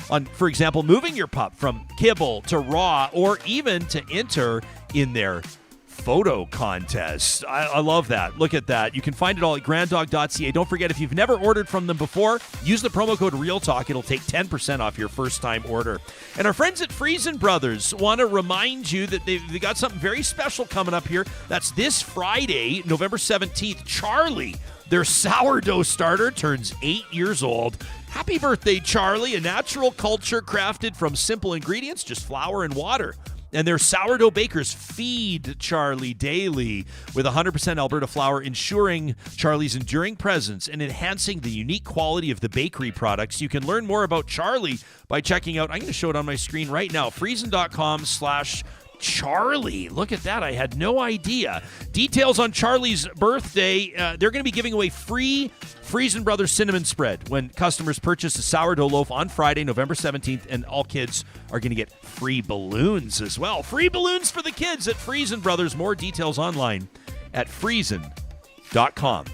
on, for example, moving your pup from kibble to raw, or even to enter in their photo contest. I love that. Look at that. You can find it all at granddog.ca. Don't forget, if you've never ordered from them before, use the promo code REALTALK. It'll take 10% off your first time order. And our friends at Friesen Brothers want to remind you that they got something very special coming up here. That's this Friday, November 17th. Charlie, their sourdough starter, turns 8 years old. Happy birthday, Charlie. A natural culture crafted from simple ingredients, just flour and water. And their sourdough bakers feed Charlie daily with 100% Alberta flour, ensuring Charlie's enduring presence and enhancing the unique quality of the bakery products. You can learn more about Charlie by checking out, I'm going to show it on my screen right now, friesen.com/Charlie. Look at that. I had no idea. Details on Charlie's birthday. They're going to be giving away free Friesen Brothers cinnamon spread when customers purchase a sourdough loaf on Friday, November 17th, and all kids are going to get free balloons as well. Free balloons for the kids at Friesen Brothers. More details online at friesen.com.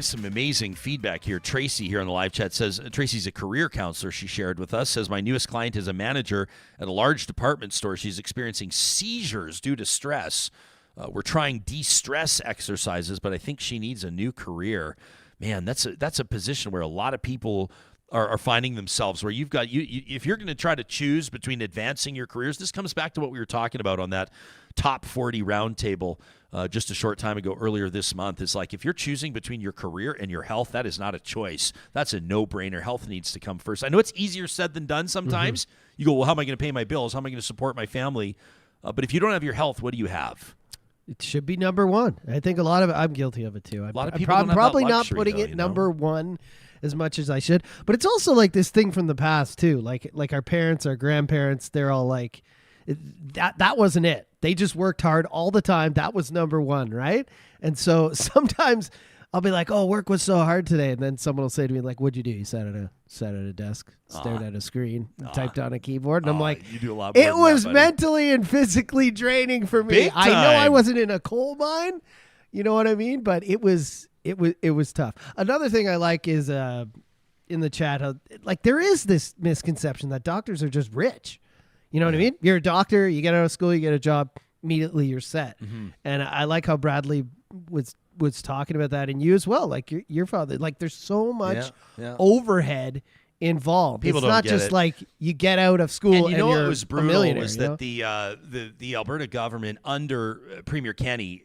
Some amazing feedback here. Tracy here on the live chat says, Tracy's a career counselor, she shared with us, says, my newest client is a manager at a large department store. She's experiencing seizures due to stress. we're trying de-stress exercises, but I think she needs a new career. Man, that's a position where a lot of people are finding themselves, where you've got if you're going to try to choose between advancing your careers. This comes back to what we were talking about on that top 40 roundtable just a short time ago, earlier this month. It's like, if you're choosing between your career and your health, that is not a choice. That's a no-brainer. Health needs to come first. I know it's easier said than done sometimes. You go, well, how am I going to pay my bills? How am I going to support my family? But if you don't have your health, what do you have? It should be number one. I think a lot of it, I'm guilty of it too. A lot of people I'm don't have probably that luxury, not putting though, it number one as much as I should. But it's also like this thing from the past too. Like our parents, our grandparents, they're all like, that wasn't it. They just worked hard all the time. That was number one, right? And so sometimes I'll be like, oh, work was so hard today. And then someone will say to me, like, what'd you do? You sat at a desk, stared at a screen, typed on a keyboard. And I'm like, you do a lot more it than was that, buddy. mentally and physically draining for me. Big I know I time. wasn't in a coal mine. You know what I mean? But it was tough. Another thing I like is in the chat, like, there is this misconception that doctors are just rich. You know what I mean? You're a doctor, you get out of school, you get a job, immediately you're set. And I like how Bradley was talking about that, and you as well. Like your father, like, there's so much overhead involved. People it's don't not get just it. like you get out of school And you know you're what was a brutal millionaire, was you know? that the Alberta government under Premier Kenney,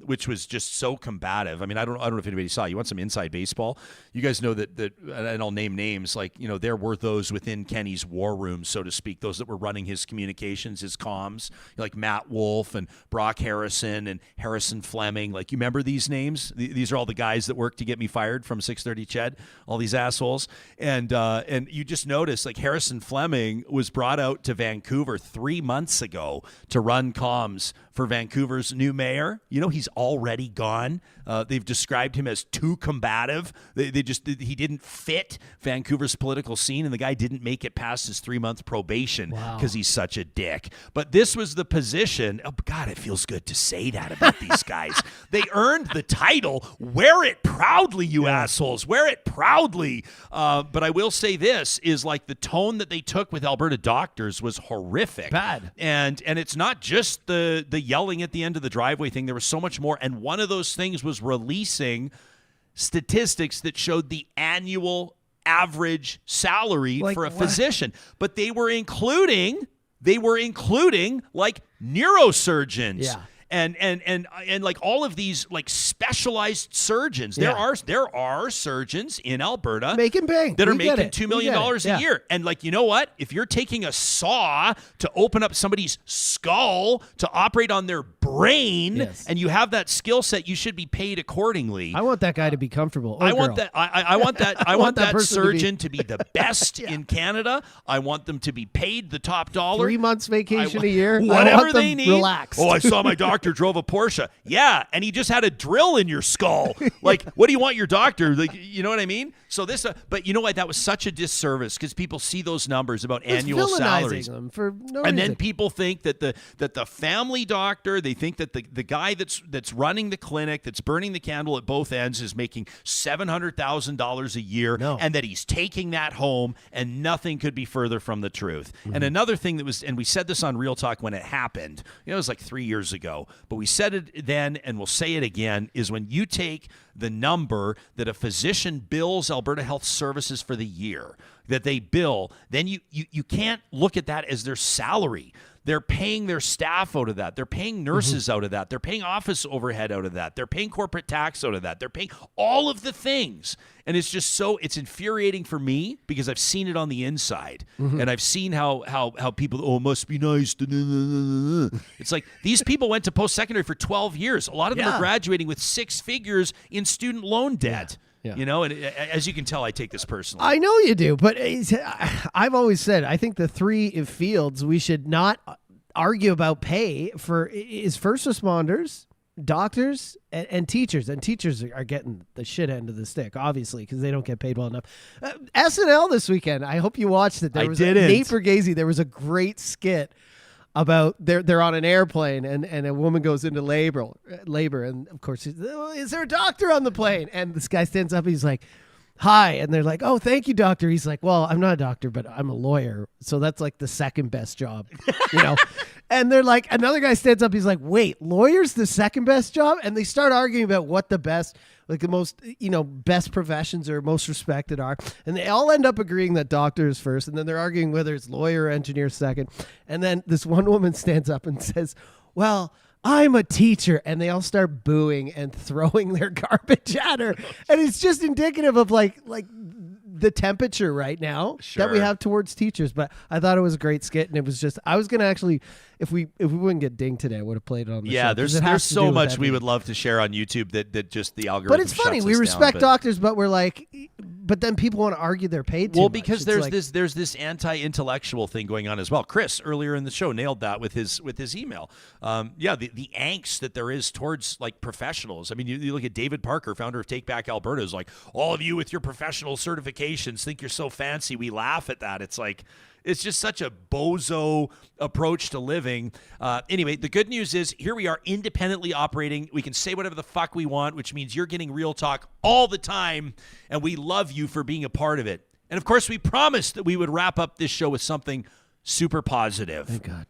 which was just so combative. I mean, I don't know if anybody saw. You want some inside baseball? You guys know that and I'll name names. Like, you know, there were those within Kenney's war room, so to speak, those that were running his communications, his comms, like Matt Wolf and Brock Harrison and Harrison Fleming. Like, you remember these names? These are all the guys that worked to get me fired from 630 Ched. All these assholes. And you just notice, like, Harrison Fleming was brought out to Vancouver 3 months ago to run comms for Vancouver's new mayor. You know, he's already gone. They've described him as too combative. He didn't fit Vancouver's political scene, and the guy didn't make it past his 3-month probation because he's such a dick. But this was the position. Oh, God, it feels good to say that about these guys. They earned the title. Wear it proudly, you assholes. Wear it proudly. But I will say this is, like, the tone that they took with Alberta doctors was horrific. Bad. And it's not just the yelling at the end of the driveway thing. There was so much more. And one of those things was releasing statistics that showed the annual average salary for a physician. But they were including like neurosurgeons. Yeah. And like all of these, like, specialized surgeons. There are surgeons in Alberta Making bank. that are We get making it. $2 We million get it. a year. And, like, you know what? If you're taking a saw to open up somebody's skull to operate on their brain, Yes. and you have that skill set, you should be paid accordingly. I want that guy to be comfortable. Or I want girl. that. I want that. I want that person to be- surgeon to be the best in Canada. I want them to be paid the top dollar. 3 months vacation a year. I Whatever want they them need. relaxed. Oh, I saw my doctor drove a Porsche. Yeah, and he just had a drill in your skull. Like, what do you want your doctor? Like, you know what I mean? So this, but you know what? That was such a disservice because people see those numbers about It's annual villainizing salaries. them for no And then reason. people think that the family doctor, they think that the guy that's running the clinic, that's burning the candle at both ends, is making $700,000 a year, No. and that he's taking that home, and nothing could be further from the truth. And another thing that was, and we said this on Real Talk when it happened, it was like 3 years ago, but we said it then, and we'll say it again, is when you take the number that a physician bills Alberta Health Services for the year, that they bill, then you can't look at that as their salary. They're paying their staff out of that. They're paying nurses out of that. They're paying office overhead out of that. They're paying corporate tax out of that. They're paying all of the things. And it's just it's infuriating for me because I've seen it on the inside. And I've seen how people, it must be nice. It's like, these people went to post-secondary for 12 years. A lot of them are graduating with 6 figures in student loan debt. Yeah. You know, and as you can tell, I take this personally. I know you do, but I've always said I think the three fields we should not argue about pay for is first responders, doctors, and teachers. And teachers are getting the shit end of the stick, obviously, because they don't get paid well enough. SNL this weekend, I hope you watched it. I didn't. Nate Bergese, there was a great skit about they're on an airplane and a woman goes into labor, and of course, is there a doctor on the plane? And this guy stands up, he's like, hi. And they're like, oh, thank you, doctor. He's like, well, I'm not a doctor, but I'm a lawyer. So that's like the second best job, you know? And they're like, another guy stands up. He's like, wait, lawyer's the second best job? And they start arguing about what the best, like the most, best professions or most respected are. And they all end up agreeing that doctor is first. And then they're arguing whether it's lawyer or engineer second. And then this one woman stands up and says, well, I'm a teacher. And they all start booing and throwing their garbage at her. And it's just indicative of like the temperature right now that we have towards teachers. But I thought it was a great skit, and it was just, I was going to actually, if we wouldn't get dinged today, I would have played it on the show. Yeah, there's so much we would love to share on YouTube that just the algorithm. But it's funny, we respect doctors, but we're like, but then people want to argue they're paid too much. Because there's this anti-intellectual thing going on as well. Chris earlier in the show nailed that with his email. The angst that there is towards like professionals. I mean, you look at David Parker, founder of Take Back Alberta, is like, all of you with your professional certifications think you're so fancy. We laugh at that. It's like, it's just such a bozo approach to living. Anyway, the good news is here we are independently operating. We can say whatever the fuck we want, which means you're getting Real Talk all the time, and we love you for being a part of it. And of course, we promised that we would wrap up this show with something super positive. Thank God.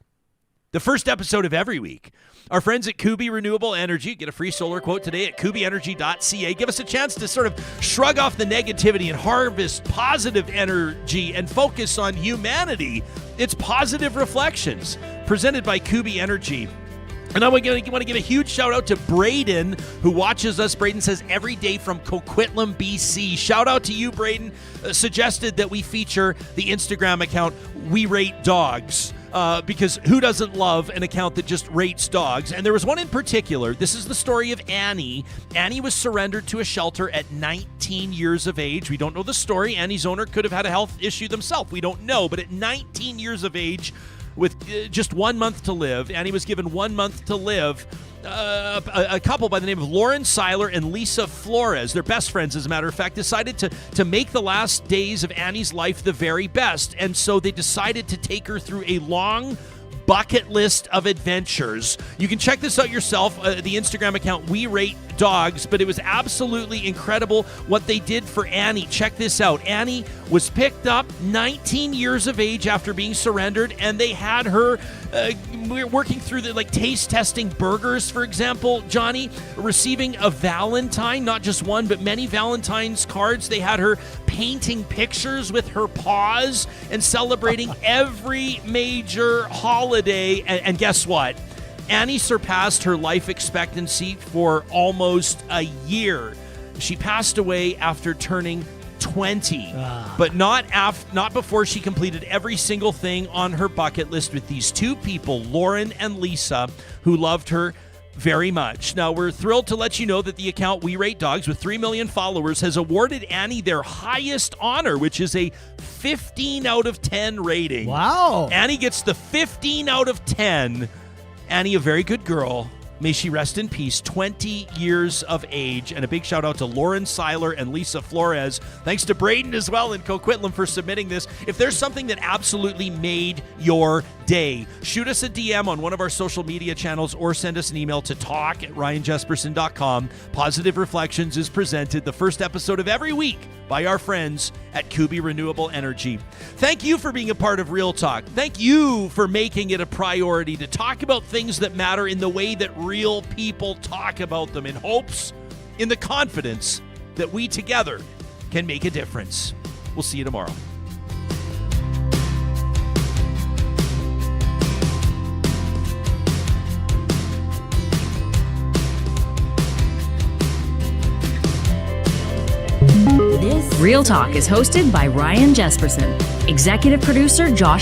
The first episode of every week. Our friends at Kuby Renewable Energy, get a free solar quote today at kubyenergy.ca. Give us a chance to sort of shrug off the negativity and harvest positive energy and focus on humanity. It's Positive Reflections, presented by Kuby Energy. And I want to give a huge shout out to Brayden, who watches us. Brayden says every day from Coquitlam, BC. Shout out to you, Brayden. Suggested that we feature the Instagram account We Rate Dogs. Because who doesn't love an account that just rates dogs? And there was one in particular. This is the story of Annie. Annie was surrendered to a shelter at 19 years of age. We don't know the story. Annie's owner could have had a health issue themselves. We don't know. But at 19 years of age, with just 1 month to live, Annie was given 1 month to live. A couple by the name of Lauren Seiler and Lisa Flores, they're best friends as a matter of fact, decided to make the last days of Annie's life the very best. And so they decided to take her through a long bucket list of adventures. You can check this out yourself, the Instagram account We Rate Dogs, but it was absolutely incredible what they did for Annie. Check this out. Annie was picked up 19 years of age after being surrendered, and they had her working through the taste testing burgers, for example, Johnny, receiving a Valentine, not just one, but many Valentine's cards. They had her painting pictures with her paws and celebrating every major holiday. And guess what? Annie surpassed her life expectancy for almost a year. She passed away after turning 20, but not before she completed every single thing on her bucket list with these two people, Lauren and Lisa, who loved her very much. Now, we're thrilled to let you know that the account We Rate Dogs, with 3 million followers, has awarded Annie their highest honor, which is a 15 out of 10 rating. Wow. Annie gets the 15 out of 10. Annie, a very good girl. May she rest in peace, 20 years of age. And a big shout out to Lauren Seiler and Lisa Flores. Thanks to Brayden as well in Coquitlam for submitting this. If there's something that absolutely made your day, shoot us a DM on one of our social media channels or send us an email to talk@ryanjesperson.com. Positive Reflections is presented the first episode of every week by our friends at Kuby Renewable Energy. Thank you for being a part of Real Talk. Thank you for making it a priority to talk about things that matter in the way that real people talk about them, in hopes, in the confidence that we together can make a difference. We'll see you tomorrow. Real Talk is hosted by Ryan Jesperson. Executive producer Josh